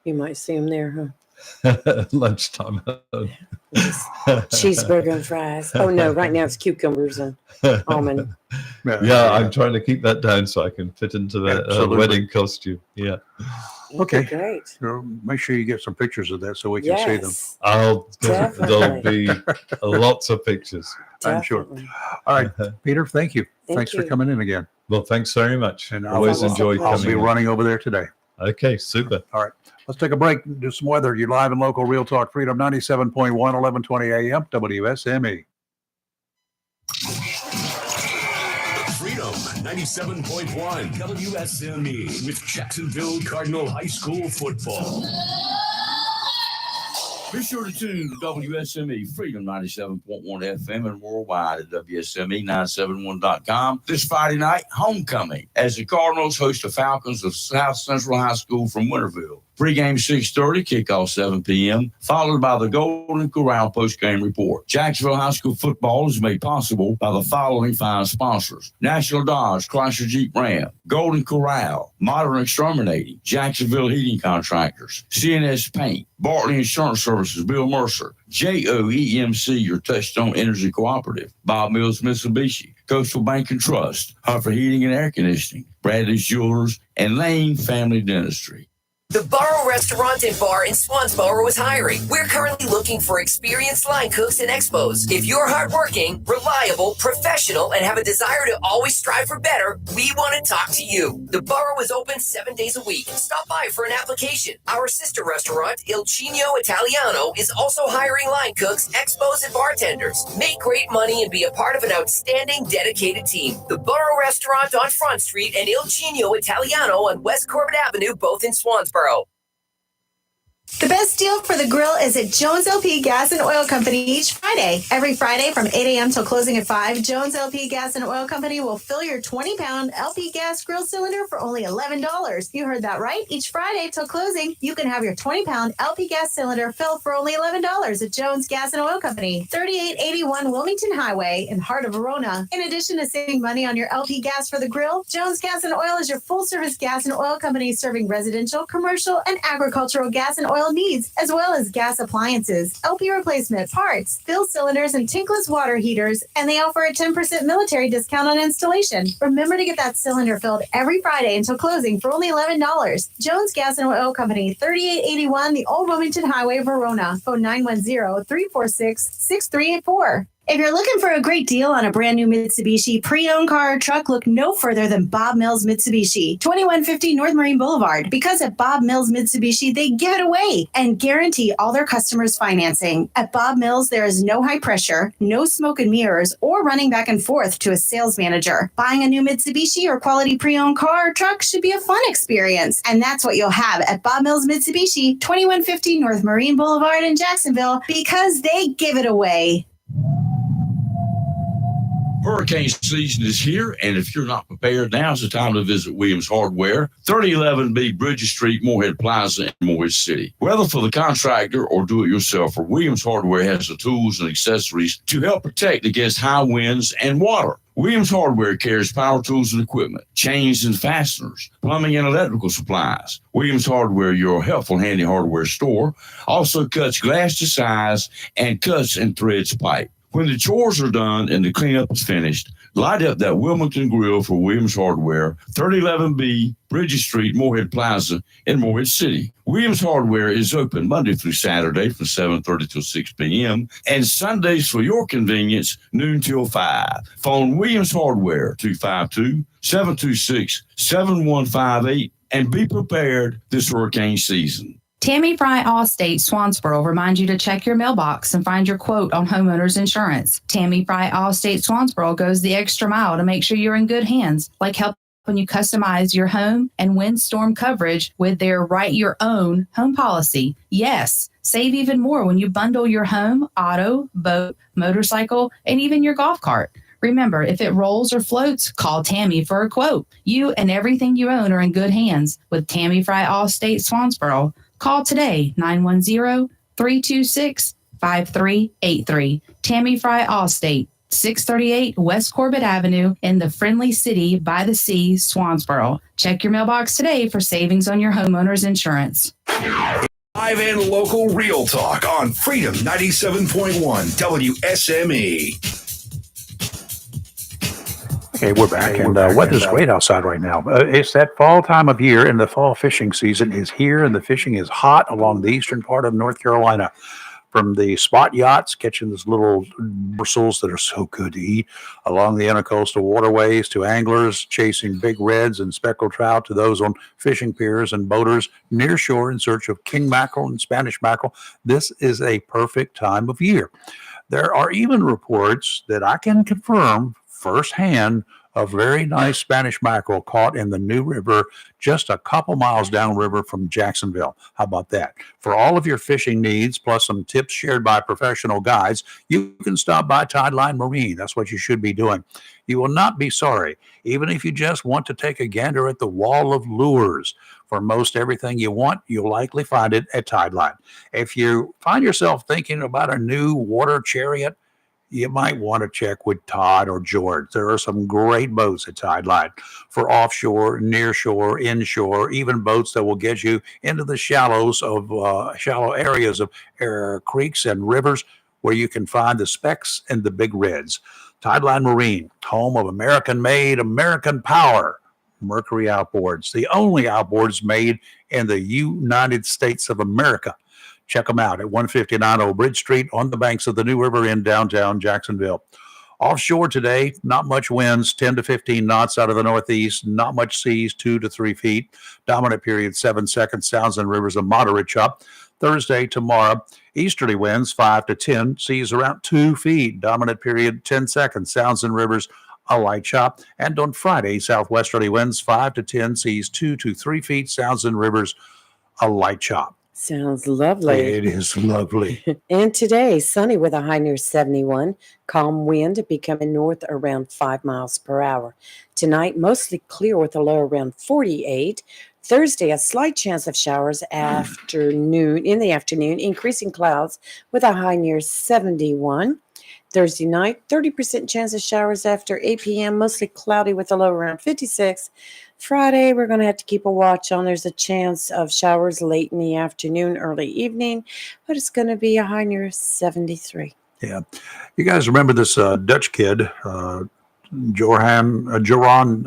You might see him there, huh? Lunchtime. Cheeseburger and fries. Oh no, right now it's cucumbers and almond. I'm trying to keep that down so I can fit into the wedding costume. Yeah. Okay. Great. So make sure you get some pictures of that so we can see them. There'll be lots of pictures. I'm sure. All right, Peter, thank you. Thanks for coming in again. Well, thanks very much. And always enjoy coming. I'll be running over there today. Okay, super. All right. Let's take a break, do some weather. You're live and local, Real Talk Freedom 97.1, 1120 AM, WSME. Freedom 97.1 WSME with Jacksonville Cardinal High School football. Be sure to tune to WSME Freedom 97.1 FM and worldwide at WSME971.com. This Friday night, homecoming, as the Cardinals host the Falcons of South Central High School from Winterville. Pre-game 6:30, kickoff 7 p.m., followed by the Golden Corral post-game report. Jacksonville High School football is made possible by the following 5 sponsors: National Dodge, Chrysler Jeep Ram, Golden Corral, Modern Exterminating, Jacksonville Heating Contractors, CNS Paint, Bartley Insurance Services, Bill Mercer, JOEMC, your Touchstone Energy Cooperative, Bob Mills Mitsubishi, Coastal Bank and Trust, Humphrey Heating and Air Conditioning, Bradley's Jewelers, and Lane Family Dentistry. The Burrow Restaurant and Bar in Swansboro is hiring. We're currently looking for experienced line cooks and expos. If you're hardworking, reliable, professional, and have a desire to always strive for better, we want to talk to you. The Burrow is open 7 days a week. Stop by for an application. Our sister restaurant, Il Cino Italiano, is also hiring line cooks, expos, and bartenders. Make great money and be a part of an outstanding, dedicated team. The Burrow Restaurant on Front Street and Il Cino Italiano on West Corbett Avenue, both in Swansboro. The best deal for the grill is at Jones LP Gas and Oil Company each Friday. Every Friday from 8 a.m. till closing at 5, Jones LP Gas and Oil Company will fill your 20-pound LP gas grill cylinder for only $11. You heard that right. Each Friday till closing, you can have your 20-pound LP gas cylinder filled for only $11 at Jones Gas and Oil Company, 3881 Wilmington Highway in heart of Verona. In addition to saving money on your LP gas for the grill, Jones Gas and Oil is your full-service gas and oil company serving residential, commercial, and agricultural gas and oil needs, as well as gas appliances, LP replacement, parts, fill cylinders, and tankless water heaters, and they offer a 10% military discount on installation. Remember to get that cylinder filled every Friday until closing for only $11. Jones Gas and Oil Company, 3881 the Old Wilmington Highway, Verona. Phone 910-346-6384. If you're looking for a great deal on a brand new Mitsubishi pre-owned car or truck, look no further than Bob Mills Mitsubishi, 2150 North Marine Boulevard. Because at Bob Mills Mitsubishi, they give it away and guarantee all their customers financing. At Bob Mills, there is no high pressure, no smoke and mirrors, or running back and forth to a sales manager. Buying a new Mitsubishi or quality pre-owned car or truck should be a fun experience, and that's what you'll have at Bob Mills Mitsubishi, 2150 North Marine Boulevard in Jacksonville, because they give it away. Hurricane season is here, and if you're not prepared, now's the time to visit Williams Hardware, 3011B Bridges Street, Moorhead Plaza in Moorhead City. Whether for the contractor or do-it-yourselfer, Williams Hardware has the tools and accessories to help protect against high winds and water. Williams Hardware carries power tools and equipment, chains and fasteners, plumbing and electrical supplies. Williams Hardware, your helpful handy hardware store, also cuts glass to size and cuts and threads pipe. When the chores are done and the cleanup is finished, light up that Wilmington Grill for Williams Hardware, 3011B Bridges Street, Moorhead Plaza in Moorhead City. Williams Hardware is open Monday through Saturday from 7:30 till 6 p.m. and Sundays for your convenience, noon till 5. Phone Williams Hardware, 252-726-7158, and be prepared this hurricane season. Tammy Fry Allstate Swansboro reminds you to check your mailbox and find your quote on homeowners insurance. Tammy Fry Allstate Swansboro goes the extra mile to make sure you're in good hands, like helping you customize your home and windstorm coverage with their Write Your Own home policy. Yes, save even more when you bundle your home, auto, boat, motorcycle, and even your golf cart. Remember, if it rolls or floats, call Tammy for a quote. You and everything you own are in good hands with Tammy Fry Allstate Swansboro. Call today, 910-326-5383. Tammy Fry Allstate, 638 West Corbett Avenue in the friendly city by the sea, Swansboro. Check your mailbox today for savings on your homeowner's insurance. Live and local real talk on Freedom 97.1 WSME. Okay, we're back, and weather's great outside right now. It's that fall time of year, and the fall fishing season is here, and the fishing is hot along the eastern part of North Carolina. From the spot yachts catching those little morsels that are so good to eat, along the intercoastal waterways, to anglers chasing big reds and speckled trout, to those on fishing piers and boaters near shore in search of king mackerel and Spanish mackerel. This is a perfect time of year. There are even reports that I can confirm firsthand a very nice Spanish mackerel caught in the New River just a couple miles downriver from Jacksonville. How about that? For all of your fishing needs, plus some tips shared by professional guides, you can stop by Tideline Marine. That's what you should be doing. You will not be sorry, even if you just want to take a gander at the wall of lures. For most everything you want, you'll likely find it at Tideline. If you find yourself thinking about a new water chariot, you might want to check with Todd or George. There are some great boats at Tideline for offshore, nearshore, inshore, even boats that will get you into the shallows of shallow areas of creeks and rivers where you can find the specks and the big reds. Tideline Marine, home of American-made, American power, Mercury outboards, the only outboards made in the United States of America. Check them out at 159 Old Bridge Street on the banks of the New River in downtown Jacksonville. Offshore today, not much winds, 10 to 15 knots out of the northeast, not much seas, 2 to 3 feet. Dominant period, 7 seconds, sounds and rivers a moderate chop. Thursday, tomorrow, easterly winds, 5 to 10, seas around 2 feet. Dominant period, 10 seconds, sounds and rivers a light chop. And on Friday, southwesterly winds, 5 to 10, seas 2 to 3 feet, sounds and rivers a light chop. Sounds lovely. It is lovely. And today, sunny with a high near 71, calm wind becoming north around 5 miles per hour. Tonight, mostly clear with a low around 48. Thursday, a slight chance of showers in the afternoon, increasing clouds with a high near 71. Thursday night, 30% chance of showers after 8 p.m., mostly cloudy with a low around 56. Friday, we're going to have to keep a watch on. There's a chance of showers late in the afternoon, early evening, but it's going to be a high near 73. Yeah. You guys remember this Dutch kid, Johan van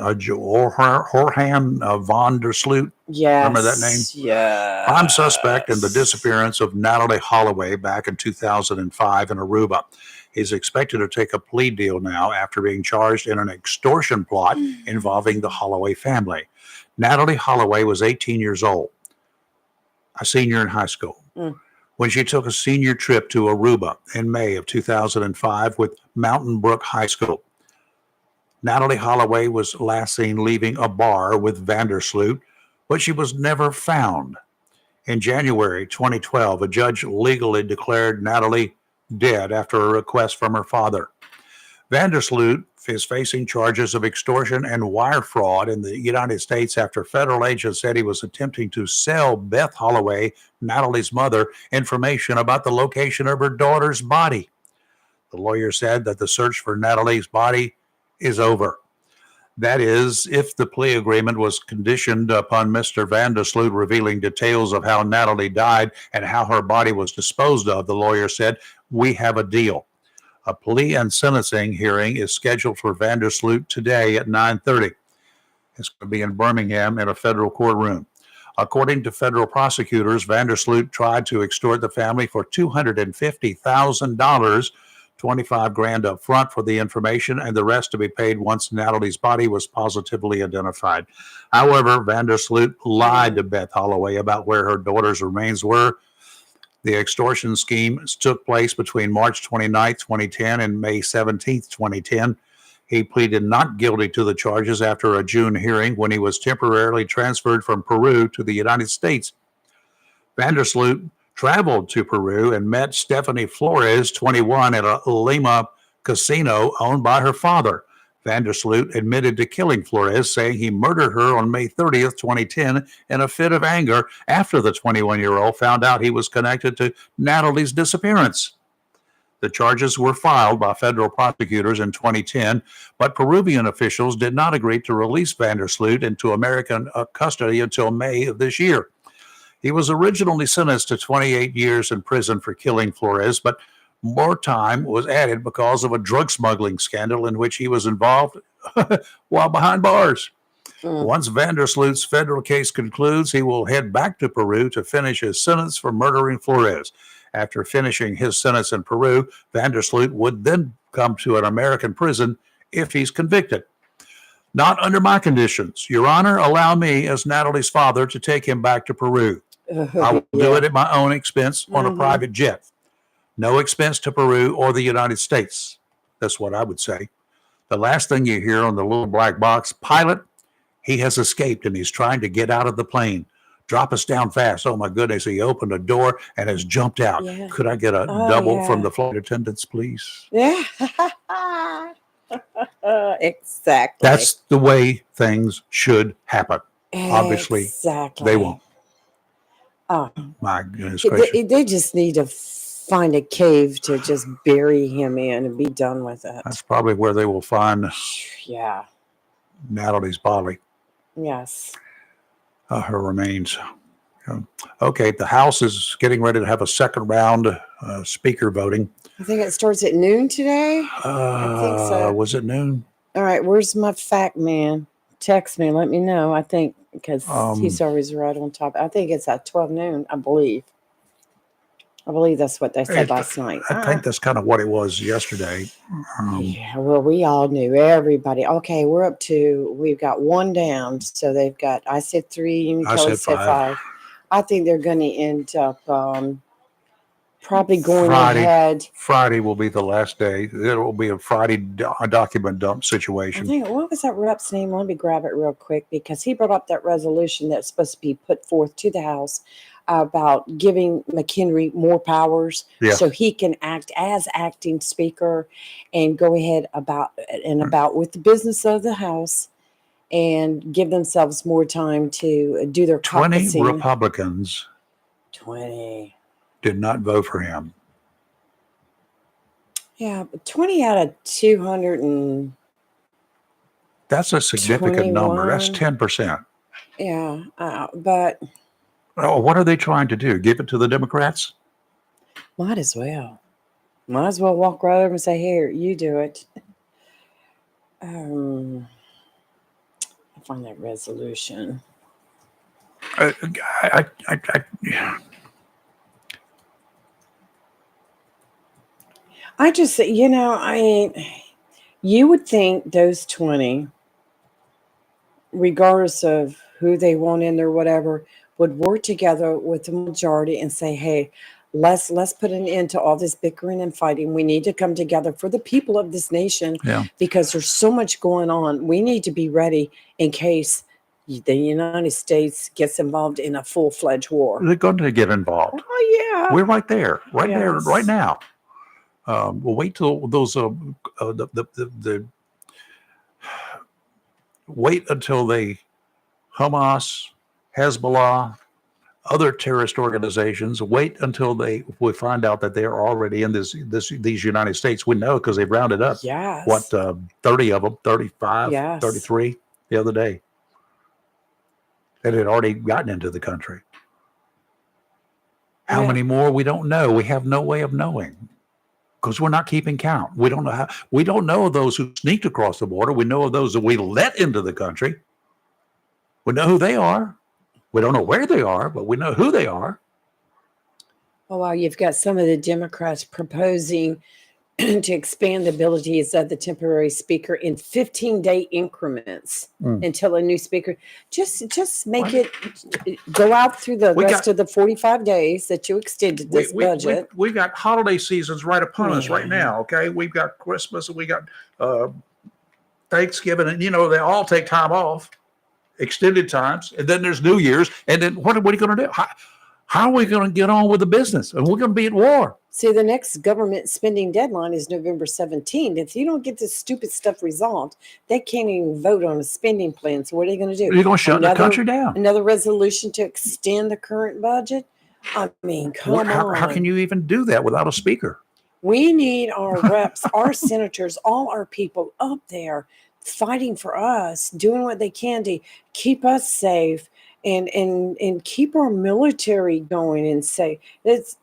der Sloot? Yes. Remember that name? Yeah. I'm suspect in the disappearance of Natalie Holloway back in 2005 in Aruba. He's expected to take a plea deal now after being charged in an extortion plot involving the Holloway family. Natalie Holloway was 18 years old, a senior in high school, when she took a senior trip to Aruba in May of 2005 with Mountain Brook High School. Natalie Holloway was last seen leaving a bar with Vandersloot, but she was never found. In January 2012, a judge legally declared Natalie dead after a request from her father. Vandersloot is facing charges of extortion and wire fraud in the United States after federal agents said he was attempting to sell Beth Holloway, Natalie's mother, information about the location of her daughter's body. The lawyer said that the search for Natalie's body is over. That is, if the plea agreement was conditioned upon Mr. Vandersloot revealing details of how Natalie died and how her body was disposed of, the lawyer said, we have a deal. A plea and sentencing hearing is scheduled for Vandersloot today at 9:30. It's going to be in Birmingham in a federal courtroom. According to federal prosecutors, Vandersloot tried to extort the family for $250,000, $25,000 up front for the information, and the rest to be paid once Natalie's body was positively identified. However, Vandersloot lied to Beth Holloway about where her daughter's remains were. The extortion scheme took place between March 29, 2010 and May 17, 2010. He pleaded not guilty to the charges after a June hearing when he was temporarily transferred from Peru to the United States. Vandersloot traveled to Peru and met Stephanie Flores, 21, at a Lima casino owned by her father. Vandersloot admitted to killing Flores, saying he murdered her on May 30th, 2010, in a fit of anger after the 21-year-old found out he was connected to Natalie's disappearance. The charges were filed by federal prosecutors in 2010, but Peruvian officials did not agree to release Vandersloot into American custody until May of this year. He was originally sentenced to 28 years in prison for killing Flores, but more time was added because of a drug smuggling scandal in which he was involved while behind bars. Once Vandersloot's federal case concludes, he will head back to Peru to finish his sentence for murdering Flores. After finishing his sentence in Peru, Vandersloot would then come to an American prison if he's convicted. Not under my conditions. Your Honor, allow me, as Natalie's father, to take him back to Peru. I will do it at my own expense on a private jet. No expense to Peru or the United States. That's what I would say. The last thing you hear on the little black box, pilot, he has escaped and he's trying to get out of the plane. Drop us down fast. Oh my goodness. He opened a door and has jumped out. Yeah. Could I get a Oh, double yeah. from the flight attendants, please? Yeah. Exactly. That's the way things should happen. Obviously, Exactly. they won't. Oh, My goodness gracious. they just need to find a cave to just bury him in and be done with it. That's probably where they will find Yeah. Natalie's body, Yes. her remains. Okay, the House is getting ready to have a second round speaker voting. I think it starts at noon today. I think so. Was it noon? All right. Where's my fact man? Text me. Let me know. I think because he's always right on top. I think it's at 12 noon, I believe. I believe that's what they said last night. I think that's kind of what it was yesterday. Yeah, well, we all knew, everybody. Okay, we've got one down. So they've got, I said 3, and I Kelly said said 5. 5. I think they're going to end up probably going Friday. ahead. Friday will be the last day. It will be a Friday document dump I situation. think, what was that rep's name? Let me grab it real quick because he brought up that resolution that's supposed to be put forth to the House about giving McHenry more powers Yeah. so he can act as acting speaker and go ahead about with the business of the House and give themselves more time to do their 20 caucusing. Republicans 20. did not vote for him. Yeah, but 20 out of 200 and That's a significant number. That's 21. 10%. yeah, but Oh, what are they trying to do? Give it to the Democrats? might as well. Might as well walk right over and say, "Here, you do it." I'll find that resolution. I just, you would think those 20, regardless of who they want in there, whatever, would work together with the majority and say, "Hey, let's put an end to all this bickering and fighting. We need to come together for the people of this nation Yeah. because there's so much going on. We need to be ready in case the United States gets involved in a full-fledged war." They're going to get involved. Oh yeah, We're right there, there, Yes. right now. We'll wait till those wait until they Hamas, Hezbollah, other terrorist organizations wait until we find out that they are already in these United States. We know because they've rounded up Yes. 30 of them, 35, Yes. 33 the other day. That had already gotten into the country. How Yeah. many more? We don't know. We have no way of knowing because we're not keeping count. We don't know how. We don't know of those who sneaked across the border. We know of those that we let into the country. We know who they are. We don't know where they are, but we know who they are. Oh, wow. You've got some of the Democrats proposing to expand the abilities of the temporary speaker in 15-day increments until a new speaker. Just make it go out through the rest of the 45 days that you extended this budget. We got holiday seasons right upon us right now. Okay, we've got Christmas and we got Thanksgiving, and they all take time off, extended times, and then there's New Year's, and then what are we going to do? How are we going to get on with the business? And we're going to be at war. See, the next government spending deadline is November 17th. If you don't get this stupid stuff resolved, they can't even vote on a spending plan. So what are you going to do? You're going to shut the country down. Another resolution to extend the current budget? I mean, come on. How can you even do that without a speaker? We need our reps, our senators, all our people up there fighting for us, doing what they can to keep us safe and keep our military going and say it's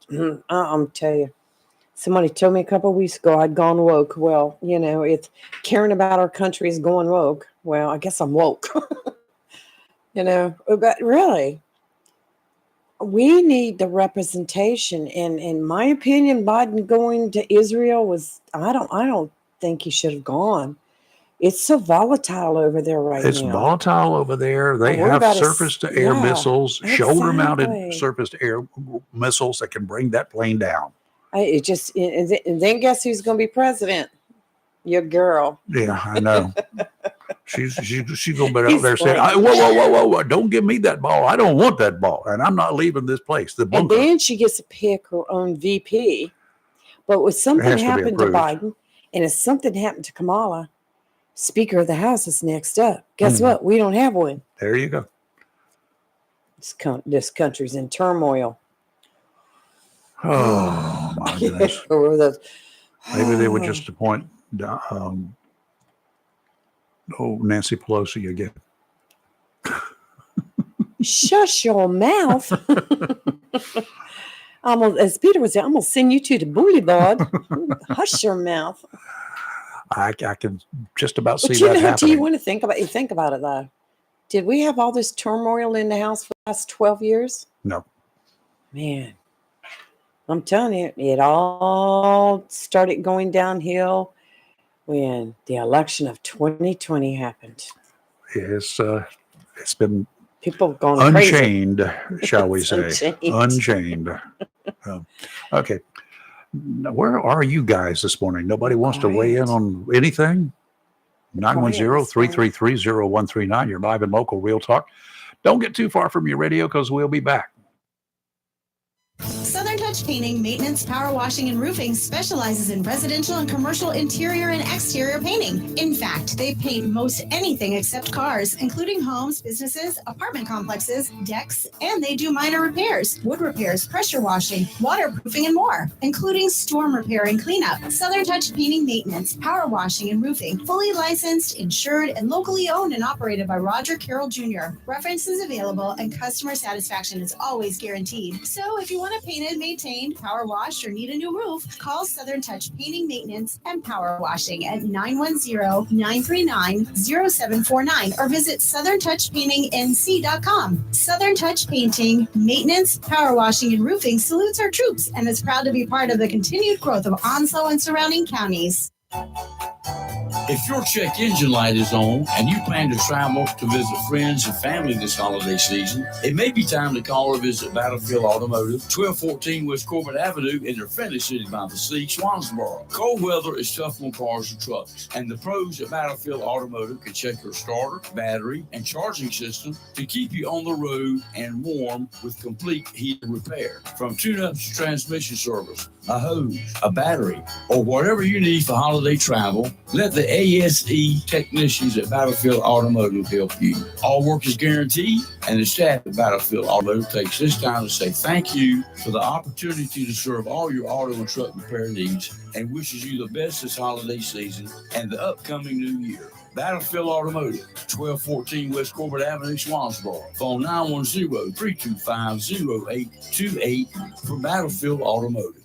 I'm tell you, somebody told me a couple of weeks ago I'd gone woke. Well, if caring about our country is going woke, well, I guess I'm woke. But really, we need the representation. And in my opinion, Biden going to Israel was I don't think he should have gone. It's so volatile over there right It's now. volatile over there. They We're have about to surface-to-air yeah, missiles, shoulder-mounted exactly. surface-to-air missiles that can bring that plane down. And then guess who's going to be president? Your girl. Yeah, I know. She's gonna be out there saying, whoa, don't give me that ball. I don't want that ball. And I'm not leaving this place. The And bunker. then she gets to pick her own VP. But if something has to be happened to approved. Biden, and if something happened to Kamala, Speaker of the House is next up. Guess what? We don't have one. There you go. This country's in turmoil. Oh, my goodness. Maybe they would just appoint Nancy Pelosi again. Shush your mouth. As Peter would say, I'm going to send you to the boulevard. Hush your mouth. I can just about see But you that know, do happening. you want to think about it, though? Did we have all this turmoil in the House for the last 12 years? No. Man, I'm telling you, it all started going downhill when the election of 2020 happened. It's been People going crazy. unchained, shall we say. Unchained. Unchained. Okay. Now, where are you guys this morning? Nobody wants to weigh in on anything? 910-333-0139. You're live and local Real Talk. Don't get too far from your radio because we'll be back. Southern Touch Painting, Maintenance, Power Washing, and Roofing specializes in residential and commercial interior and exterior painting. In fact, they paint most anything except cars, including homes, businesses, apartment complexes, decks, and they do minor repairs, wood repairs, pressure washing, waterproofing, and more, including storm repair and cleanup. Southern Touch Painting, Maintenance, Power Washing, and Roofing, fully licensed, insured, and locally owned and operated by Roger Carroll Jr. References available and customer satisfaction is always guaranteed. So if you want to paint it, maintained, power washed, or need a new roof, call Southern Touch Painting, Maintenance, and Power Washing at 910-939-0749 or visit southerntouchpaintingnc.com. Southern Touch Painting, Maintenance, Power Washing, and Roofing salutes our troops and is proud to be part of the continued growth of Onslow and surrounding counties. If your check engine light is on and you plan to travel to visit friends and family this holiday season, it may be time to call or visit Battlefield Automotive, 1214 West Corbin Avenue in their friendly city by the sea, Swansboro. Cold weather is tough on cars and trucks, and the pros at Battlefield Automotive can check your starter, battery, and charging system to keep you on the road and warm with complete heat repair. From tune-ups to transmission service, a hose, a battery, or whatever you need for holiday travel, let the ASE technicians at Battlefield Automotive help you. All work is guaranteed, and the staff at Battlefield Automotive takes this time to say thank you for the opportunity to serve all your auto and truck repair needs and wishes you the best this holiday season and the upcoming new year. Battlefield Automotive, 1214 West Corbett Avenue, Swansboro. Phone 910-325-0828 for Battlefield Automotive.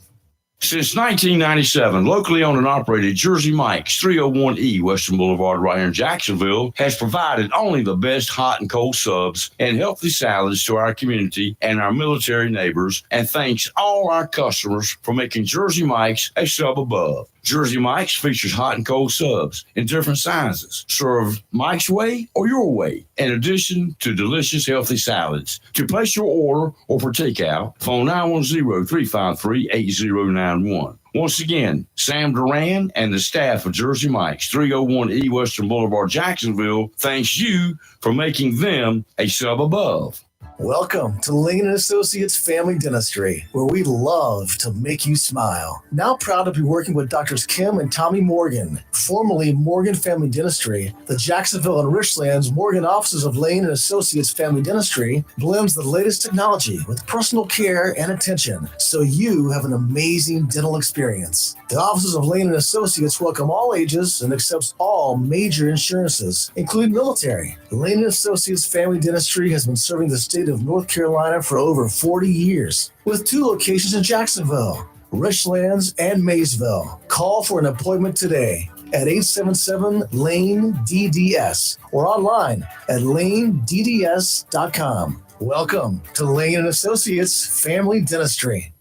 Since 1997, locally owned and operated Jersey Mike's 301E Western Boulevard right here in Jacksonville has provided only the best hot and cold subs and healthy salads to our community and our military neighbors, and thanks all our customers for making Jersey Mike's a sub above. Jersey Mike's features hot and cold subs in different sizes, served Mike's way or your way, in addition to delicious, healthy salads. To place your order or for takeout, phone 910-353-8091. Once again, Sam Duran and the staff of Jersey Mike's, 301E Western Boulevard, Jacksonville, thanks you for making them a sub above. Welcome to Lane & Associates Family Dentistry, where we love to make you smile. Now proud to be working with Drs. Kim and Tommy Morgan, formerly Morgan Family Dentistry. The Jacksonville and Richlands Morgan offices of Lane & Associates Family Dentistry blends the latest technology with personal care and attention, so you have an amazing dental experience. The offices of Lane & Associates welcome all ages and accepts all major insurances, including military. Lane & Associates Family Dentistry has been serving the state of North Carolina for over 40 years, with 2 locations in Jacksonville, Richlands, and Maysville. Call for an appointment today at 877-LANE-DDS or online at lanedds.com. Welcome to Lane & Associates Family Dentistry.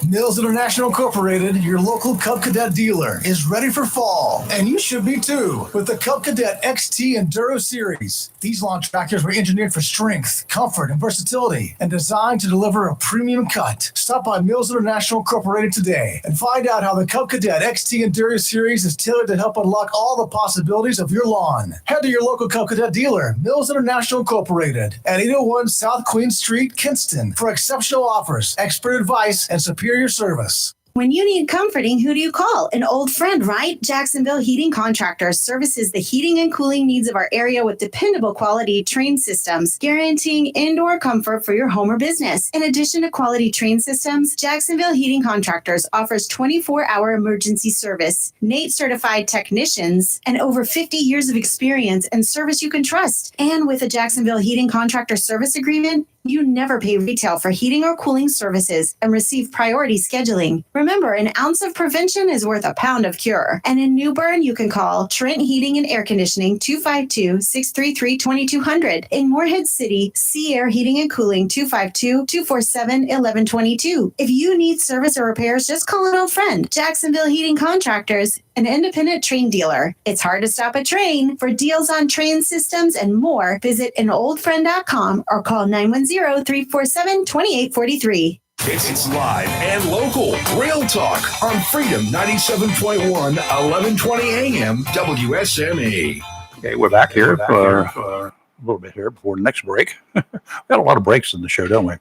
Mills International Incorporated, your local Cub Cadet dealer, is ready for fall, and you should be too, with the Cub Cadet XT Enduro Series. These launch tractors were engineered for strength, comfort, and versatility, and designed to deliver a premium cut. Stop by Mills International Incorporated today and find out how the Cub Cadet XT Enduro Series is tailored to help unlock all the possibilities of your lawn. Head to your local Cub Cadet dealer, Mills International Incorporated, at 801 South Queen Street, Kinston, for exceptional offers, expert advice, and superior service. When you need comforting, who do you call? An old friend, right? Jacksonville Heating Contractors services the heating and cooling needs of our area with dependable quality train systems, guaranteeing indoor comfort for your home or business. In addition to quality train systems, Jacksonville Heating Contractors offers 24-hour emergency service, NATE certified technicians, and over 50 years of experience and service you can trust. And with a Jacksonville Heating Contractor service agreement, you never pay retail for heating or cooling services and receive priority scheduling. Remember, an ounce of prevention is worth a pound of cure. And in New Bern, you can call Trent Heating and Air Conditioning 252-633-2200. In Morehead City, Sea Air Heating and Cooling 252-247-1122. If you need service or repairs, just call an old friend. Jacksonville Heating Contractors, an independent train dealer. It's hard to stop a train. For deals on train systems and more, visit anoldfriend.com or call 910-347-2843. It's live and local. Real Talk on Freedom 97.1, 1120 AM, WSME. Okay, we're back here for a little bit here before the next break. We got a lot of breaks in the show, don't we?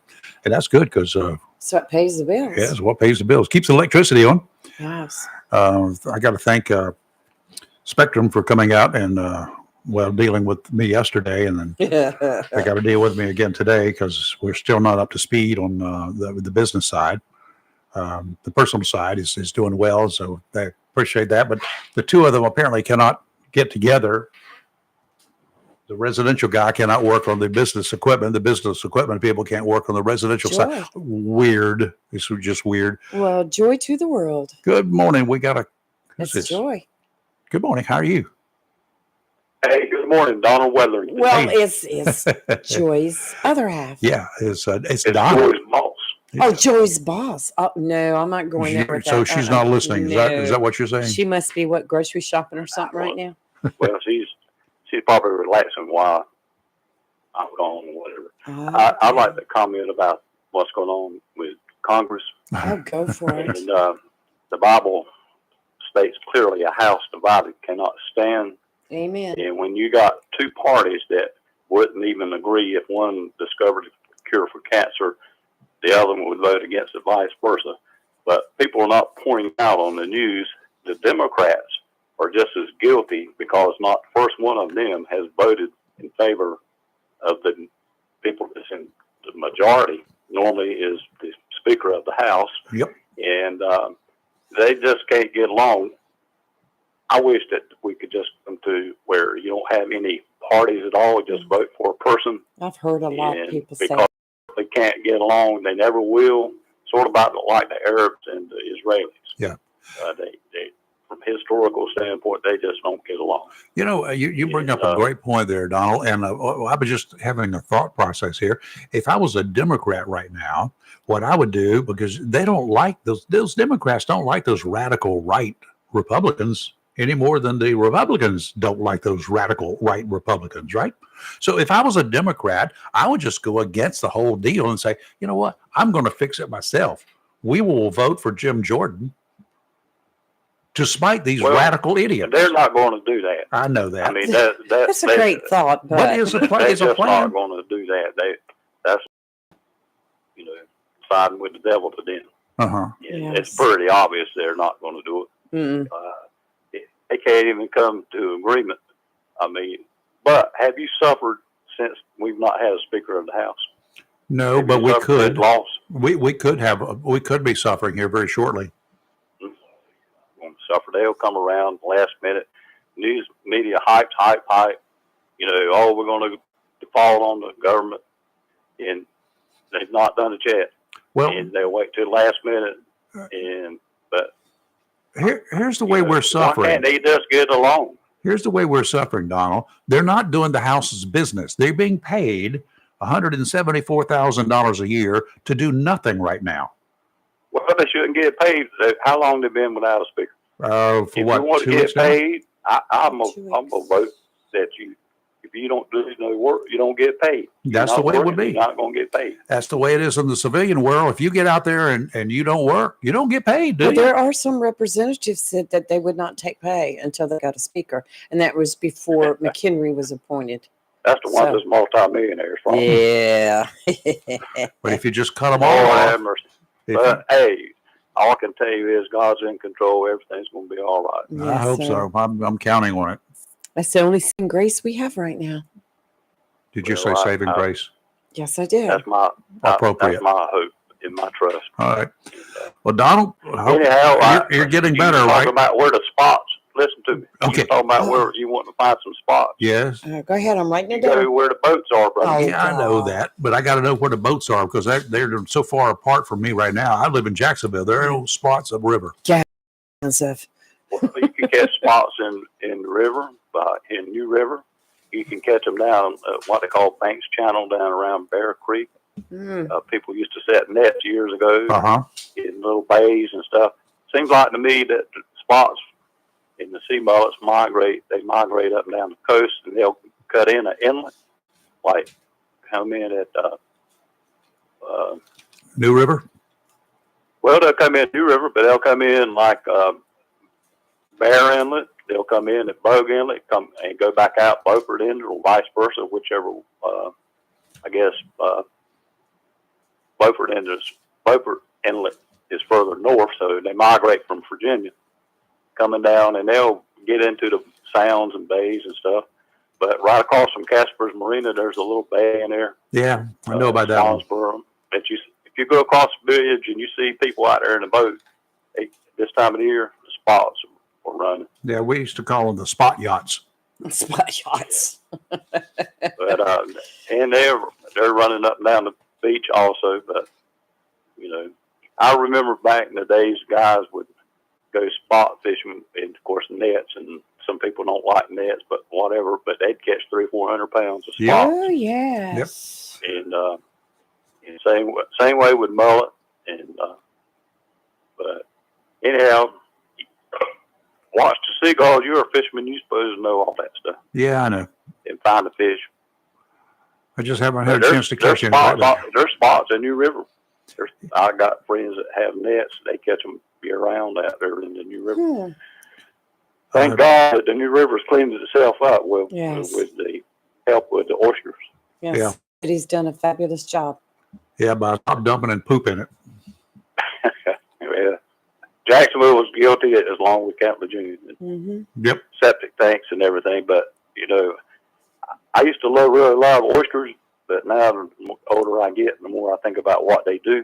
And that's good because So it pays the bills. yeah, it's what pays the bills. Keeps the electricity on. Yes. I got to thank Spectrum for coming out and dealing with me yesterday, and then they got to deal with me again today because we're still not up to speed on the business side. The personal side is doing well, so I appreciate that. But the two of them apparently cannot get together. The residential guy cannot work on the business equipment. The business equipment people can't work on the residential side. Weird. This was just weird. Well, joy to the world. Good morning. We got It's Joy. Good morning. How are you? Hey, good morning, Donald Weathering. Well, it's Joy's other half. Yeah, it's Donna. Joy's boss. Oh, Joy's boss. Oh, no, I'm not going there with that. So she's not listening. Is that what you're saying? She must be grocery shopping or something right now. Well, she's probably relaxing while I'm gone or whatever. I'd like to comment about what's going on with Congress. Oh, go for it. And the Bible states clearly a house divided cannot stand. Amen. And when you got two parties that wouldn't even agree if one discovered a cure for cancer, the other one would vote against it, vice versa. But people are not pointing out on the news the Democrats are just as guilty because not the first one of them has voted in favor of the people that's in the majority. Normally is the Speaker of the House. Yep. And they just can't get along. I wish that we could just come to where you don't have any parties at all, just vote for a person. I've heard a lot of people say because they can't get along, they never will. Sort of about like the Arabs and the Israelis. Yeah. They from a historical standpoint, they just don't get along. You know, you bring up a great point there, Donald. And I was just having a thought process here. If I was a Democrat right now, what I would do, because they don't like those Democrats don't like those radical right Republicans any more than the Republicans don't like those radical right Republicans, right? So if I was a Democrat, I would just go against the whole deal and say, you know what? I'm going to fix it myself. We will vote for Jim Jordan to spite these radical idiots. They're not going to do that. I know that. I mean, that's a great thought, but what is a plan? They're just not going to do that. That's siding with the devil to them. Yes. It's pretty obvious they're not going to do it. They can't even come to agreement. I mean, but have you suffered since we've not had a Speaker of the House? No, but we could. We could be suffering here very shortly. Suffer. They'll come around last minute. News media hype. You know, we're going to default on the government, and they've not done it yet. Well, and they'll wait till the last minute. But here's the way we're suffering. And they just get along. Here's the way we're suffering, Donald. They're not doing the House's business. They're being paid $174,000 a year to do nothing right now. Well, they shouldn't get paid. How long they been without a speaker? For If what, you want 2 to weeks get now? paid, I'm gonna vote that if you don't do no work, you don't get paid. That's You're the not way it would working, be. You're not gonna get paid. That's the way it is in the civilian world. If you get out there and you don't work, you don't get paid, do Well, you? there are some representatives said that they would not take pay until they got a speaker, and that was before McHenry was appointed. That's the one So- that's multimillionaires from. Yeah. But if you just cut them Lord all have off, mercy. if But hey, all I can tell you is God's in control. Everything's gonna be all right. I hope sir. so. I'm counting on it. That's the only saving grace we have right now. Did you Well, say I- saving grace? Yes, I did. That's my Appropriate. That's my hope and my trust. All right. Well, Donald, I hope Anyhow, you're getting you better, were right? talking about where the spots. Listen to me. Okay. You talking about where you want to find some spots. Yes. Go ahead. I'm writing You it down. go where the boats are, brother. Yeah, I know that, but I got to know where the boats are because they're so far apart from me right now. I live in Jacksonville. There are no spots upriver. Expensive. Well, you can catch spots in the river, in New River. You can catch them down what they call Banks Channel down around Bear Creek. People used to set nets years ago in little bays and stuff. Seems like to me that the spots in the sea mullets migrate. They migrate up and down the coast, and they'll cut in an inlet, like come in at New River. well, they'll come in New River, but they'll come in like Bear Inlet. They'll come in at Bogue Inlet, come and go back out Beaufort Inlet, or vice versa, whichever. I guess Beaufort Inlet is further north, so they migrate from Virginia, coming down, and they'll get into the sounds and bays and stuff. But right across from Casper's Marina, there's a little bay in there. Yeah, I know about that one. Swansboro. That if you go across the bridge and you see people out there in a boat, this time of the year, the spots are running. Yeah, we used to call them the spot yachts. Spot yachts. But and they're running up and down the beach also. But you know, I remember back in the days, guys would go spot fishing, and of course nets. And some people don't like nets, but whatever. But they'd catch 300-400 pounds of spots. Oh yes. And same way with mullet. And but anyhow, watch the seagulls. You're a fisherman. You're supposed to know all that stuff Yeah, I know. and find the fish. I just haven't had a There's- chance to there's catch any. spots, there's spots in New River. I got friends that have nets. They catch them year round out there in the New River. Thank God that the New River's cleaned itself up with the help with the oysters. Yes. Yeah. But he's done a fabulous job. Yeah, but I stopped dumping and poop in it. Yeah. Jacksonville was guilty as long as we count Virginia. Yep. Septic tanks and everything. But, you know, I used to really love oysters, but now the older I get, the more I think about what they do.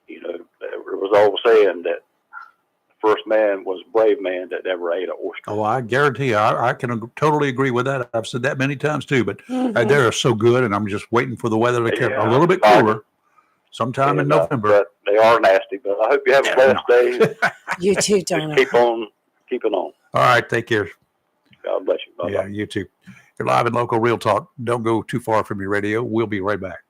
You know, there was old saying that the first man was a brave man that ever ate an oyster. Oh, I guarantee you, I can totally agree with that. I've said that many times too, but they're so good, and I'm just waiting for the weather to get a little bit cooler sometime in November. But they are nasty. But I hope you have a blessed day. You too, Donna. Keep on keeping on. All right, take care. God bless you. Bye-bye. Yeah, you too. You're live in Local Real Talk. Don't go too far from your radio. We'll be right back.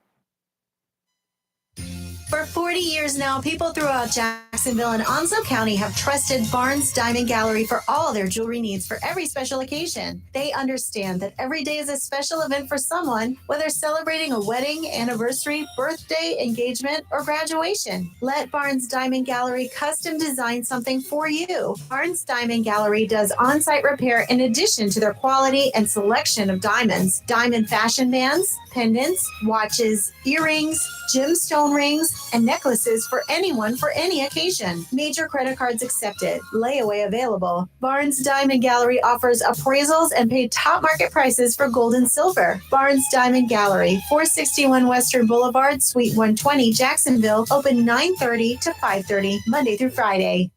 For 40 years now, people throughout Jacksonville and Onslow County have trusted Barnes Diamond Gallery for all their jewelry needs for every special occasion. They understand that every day is a special event for someone, whether celebrating a wedding, anniversary, birthday, engagement, or graduation. Let Barnes Diamond Gallery custom design something for you. Barnes Diamond Gallery does on-site repair in addition to their quality and selection of diamonds, diamond fashion bands, pendants, watches, earrings, gemstone rings, and necklaces for anyone for any occasion. Major credit cards accepted. Layaway available. Barnes Diamond Gallery offers appraisals and paid top market prices for gold and silver. Barnes Diamond Gallery, 461 Western Boulevard, Suite 120, Jacksonville. Open 9:30 to 5:30, Monday through Friday.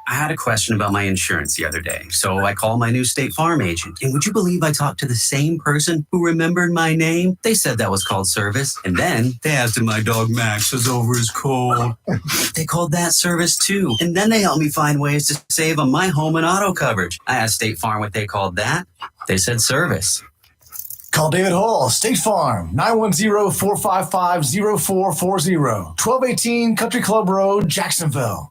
I had a question about my insurance the other day, so I called my new State Farm agent. And would you believe I talked to the same person who remembered my name? They said that was called service. And then they asked if my dog Max was over his cold. They called that service too. And then they helped me find ways to save on my home and auto coverage. I asked State Farm what they called that. They said service. Call David Hall, State Farm, 910-455-0440, 1218 Country Club Road, Jacksonville.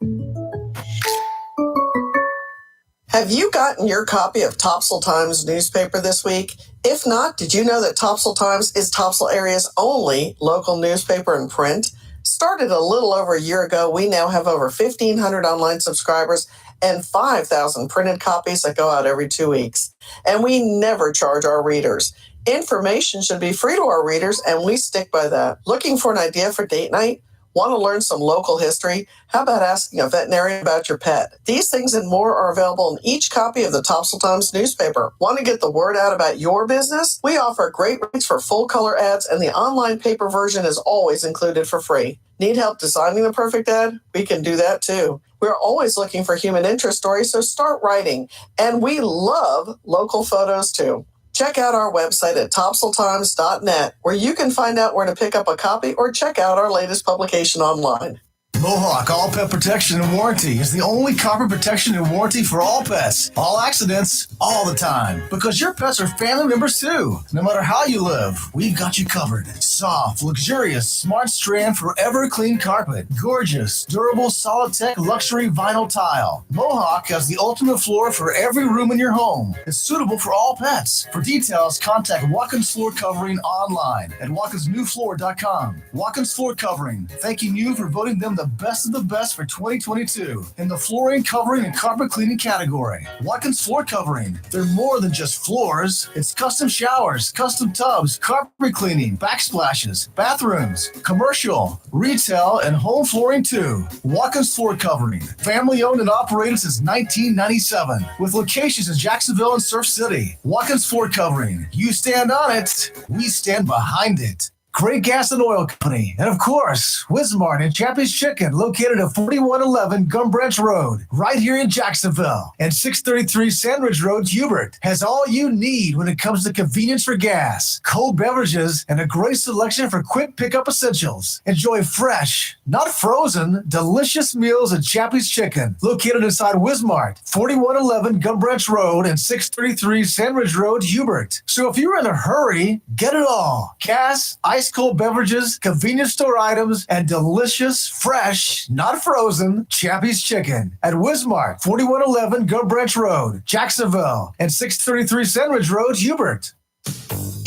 Have you gotten your copy of Topsail Times newspaper this week? If not, did you know that Topsail Times is Topsail area's only local newspaper in print? Started a little over a year ago, we now have over 1,500 online subscribers and 5,000 printed copies that go out every 2 weeks. And we never charge our readers. Information should be free to our readers, and we stick by that. Looking for an idea for date night? Want to learn some local history? How about asking a veterinarian about your pet? These things and more are available in each copy of the Topsail Times newspaper. Want to get the word out about your business? We offer great rates for full-color ads, and the online paper version is always included for free. Need help designing the perfect ad? We can do that too. We're always looking for human interest stories, so start writing. And we love local photos too. Check out our website at topsailtimes.net, where you can find out where to pick up a copy or check out our latest publication online. Mohawk All Pet Protection and Warranty is the only copper protection and warranty for all pets, all accidents, all the time. Because your pets are family members too. No matter how you live, we've got you covered. Soft, luxurious, smart strand, forever clean carpet. Gorgeous, durable, solid tech, luxury vinyl tile. Mohawk has the ultimate floor for every room in your home. It's suitable for all pets. For details, contact Watkins Floor Covering online at watkinsnewfloor.com. Watkins Floor Covering, thanking you for voting them the best of the best for 2022 in the flooring, covering, and carpet cleaning category. Watkins Floor Covering. They're more than just floors. It's custom showers, custom tubs, carpet cleaning, backsplashes, bathrooms, commercial, retail, and home flooring too. Watkins Floor Covering. Family owned and operated since 1997 with locations in Jacksonville and Surf City. Watkins Floor Covering. You stand on it, we stand behind it. Great Gas and Oil Company, and of course, Wismart and Chappie's Chicken, located at 4111 Gum Branch Road, right here in Jacksonville. And 633 Sandridge Road, Hubert, has all you need when it comes to convenience for gas, cold beverages, and a great selection for quick pickup essentials. Enjoy fresh, not frozen, delicious meals at Chappie's Chicken, located inside Wismart, 4111 Gum Branch Road, and 633 Sandridge Road, Hubert. So if you're in a hurry, get it all. Gas, ice cold beverages, convenience store items, and delicious, fresh, not frozen, Chappie's Chicken at Wismart, 4111 Gum Branch Road, Jacksonville, and 633 Sandridge Road, Hubert.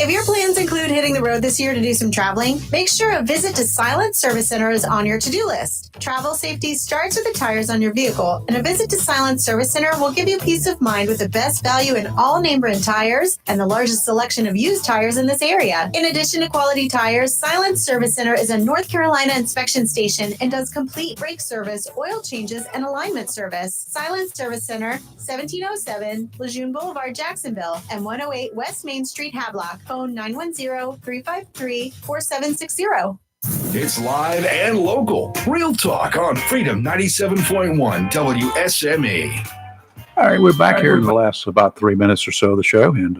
If your plans include hitting the road this year to do some traveling, make sure a visit to Silent Service Center is on your to-do list. Travel safety starts with the tires on your vehicle, and a visit to Silent Service Center will give you peace of mind with the best value in all name brand tires and the largest selection of used tires in this area. In addition to quality tires, Silent Service Center is a North Carolina inspection station and does complete brake service, oil changes, and alignment service. Silent Service Center, 1707 Lejeune Boulevard, Jacksonville, and 108 West Main Street, Havelock. Phone 910-353-4760. It's live and local. Real talk on Freedom 97.1 WSME. All right, we're back here in the last about 3 minutes or so of the show, and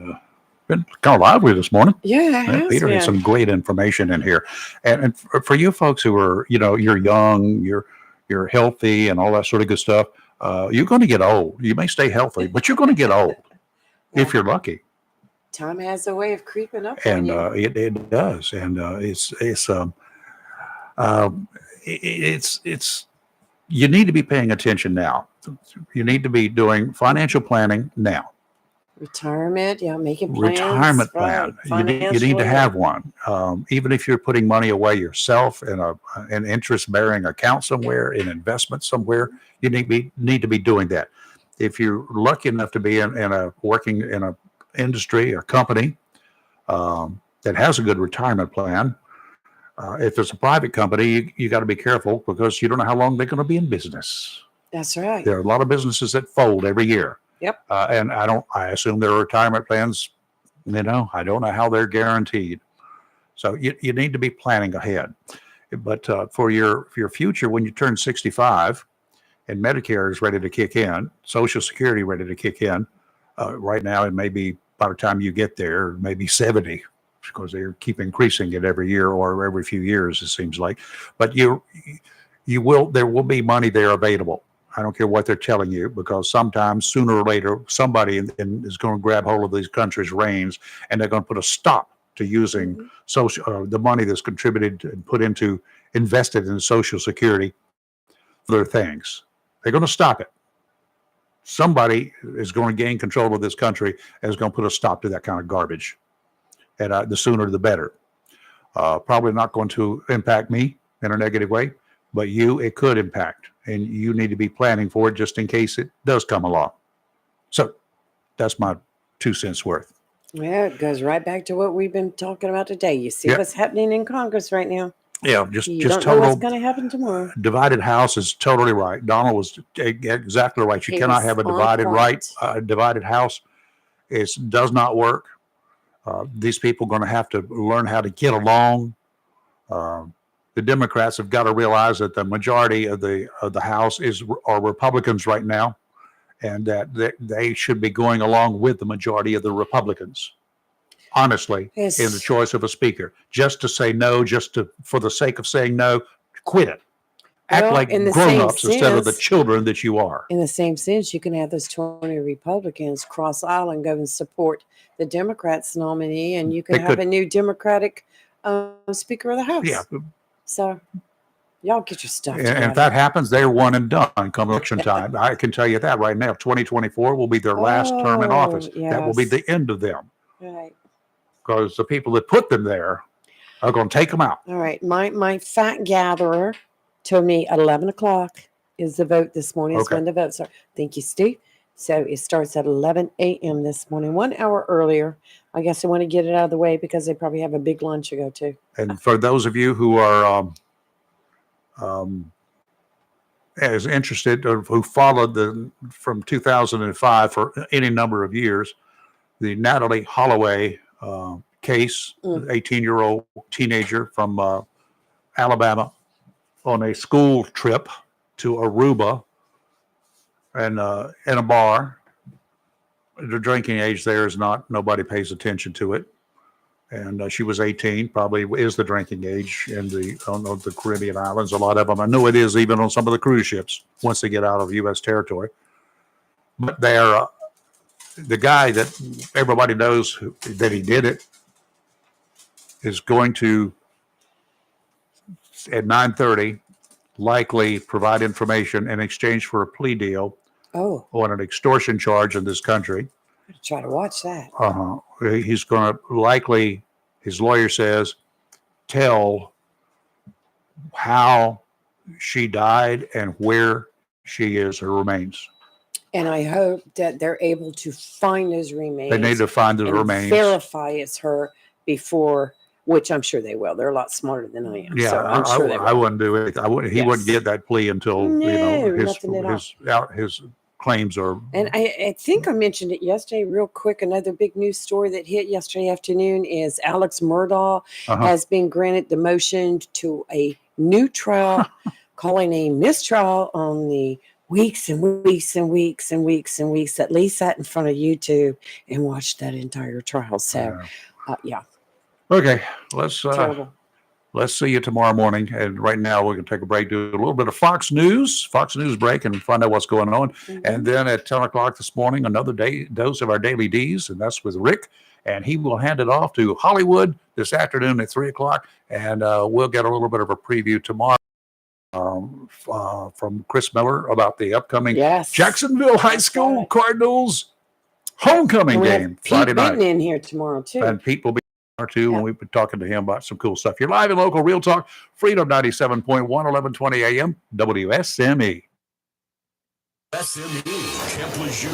been kind of lively this morning. Yeah, Peter had some great information in here, and for you folks who are, you're young, you're healthy, and all that sort of good stuff. You're going to get old. You may stay healthy, but you're going to get old if you're lucky. Time has a way of creeping up And on you. it does, and it's you need to be paying attention now. You need to be doing financial planning now. Retirement, making plans. Retirement plan. You need to have one. Even if you're putting money away yourself in an interest-bearing account somewhere, in investment somewhere, you need to be doing that. If you're lucky enough to be working in a industry or company that has a good retirement plan, if it's a private company, you got to be careful because you don't know how long they're going to be in business. That's right. There are a lot of businesses that fold every year. Yep. And I assume their retirement plans, I don't know how they're guaranteed. So you need to be planning ahead. But for your future, when you turn 65 and Medicare is ready to kick in, Social Security ready to kick in, right now it may be by the time you get there, maybe 70, because they keep increasing it every year or every few years, it seems like. But there will be money there available. I don't care what they're telling you, because sometimes, sooner or later, somebody is going to grab hold of these countries' reins, and they're going to put a stop to using the money that's contributed and invested in Social Security for their things. They're going to stop it. Somebody is going to gain control of this country and is going to put a stop to that kind of garbage. And the sooner the better. Probably not going to impact me in a negative way, but it could impact. And you need to be planning for it just in case it does come along. So that's my 2 cents worth. Yeah, it goes right back to what we've been talking about today. You see what's happening in Congress right now. Yeah, You just don't know total what's going to happen tomorrow. divided house is totally right. Donald was exactly right. You cannot have a divided house. It does not work. These people are going to have to learn how to get along. The Democrats have got to realize that the majority of the House are Republicans right now, and that they should be going along with the majority of the Republicans. Honestly, in the choice of a speaker, just to say no, for the sake of saying no, quit it. Act like grown-ups instead of the children that you are. In the same sense, you can have those 20 Republicans cross aisle and go and support the Democrats nominee, and you can have a new Democratic Speaker of the House. Yeah. So y'all get your stuff together. And if that happens, they're one and done come election time. I can tell you that right now. 2024 will be their last term in office. That will be the end of them. Right. Because the people that put them there are going to take them out. All right. My fact gatherer told me at 11 o'clock is the vote this morning. It's when the votes are. Thank you, Steve. So it starts at 11 a.m. this morning, 1 hour earlier. I guess they want to get it out of the way because they probably have a big lunch to go to. And for those of you who are as interested or who followed from 2005 for any number of years, the Natalie Holloway case, 18-year-old teenager from Alabama on a school trip to Aruba and in a bar. The drinking age there is nobody pays attention to it. And she was 18, probably is the drinking age on the Caribbean islands. A lot of them. I know it is even on some of the cruise ships once they get out of U.S. territory. But they're the guy that everybody knows that he did it is going to, at 9:30, likely provide information in exchange for a plea deal on an extortion charge in this country. Try to watch that. He's going to likely, his lawyer says, tell how she died and where she is, her remains. And I hope that they're able to find those remains. They need to find the remains. Verify it's her before, which I'm sure they will. They're a lot smarter than I am. Yeah, so I'm sure they will. I wouldn't do it. He wouldn't get that plea until his claims are. And I think I mentioned it yesterday real quick. Another big news story that hit yesterday afternoon is Alex Murdaugh has been granted the motion to a new trial, calling a mistrial on the weeks and weeks and weeks and weeks and weeks that Lee sat in front of YouTube and watched that entire trial. So, yeah. Okay, let's see you tomorrow morning. And right now we're going to take a break, do a little bit of Fox News break and find out what's going on. And then at 10 o'clock this morning, another dose of our Daily D's, and that's with Rick. And he will hand it off to Hollywood this afternoon at 3 o'clock. And we'll get a little bit of a preview tomorrow from Chris Miller about the upcoming Jacksonville High School Cardinals homecoming game Friday night. Pete in here tomorrow, too. And Pete will be too when we've been talking to him about some cool stuff. You're live and local, Real Talk, Freedom 97.1, 1120 AM, WSME. SME, Camp Lejeune.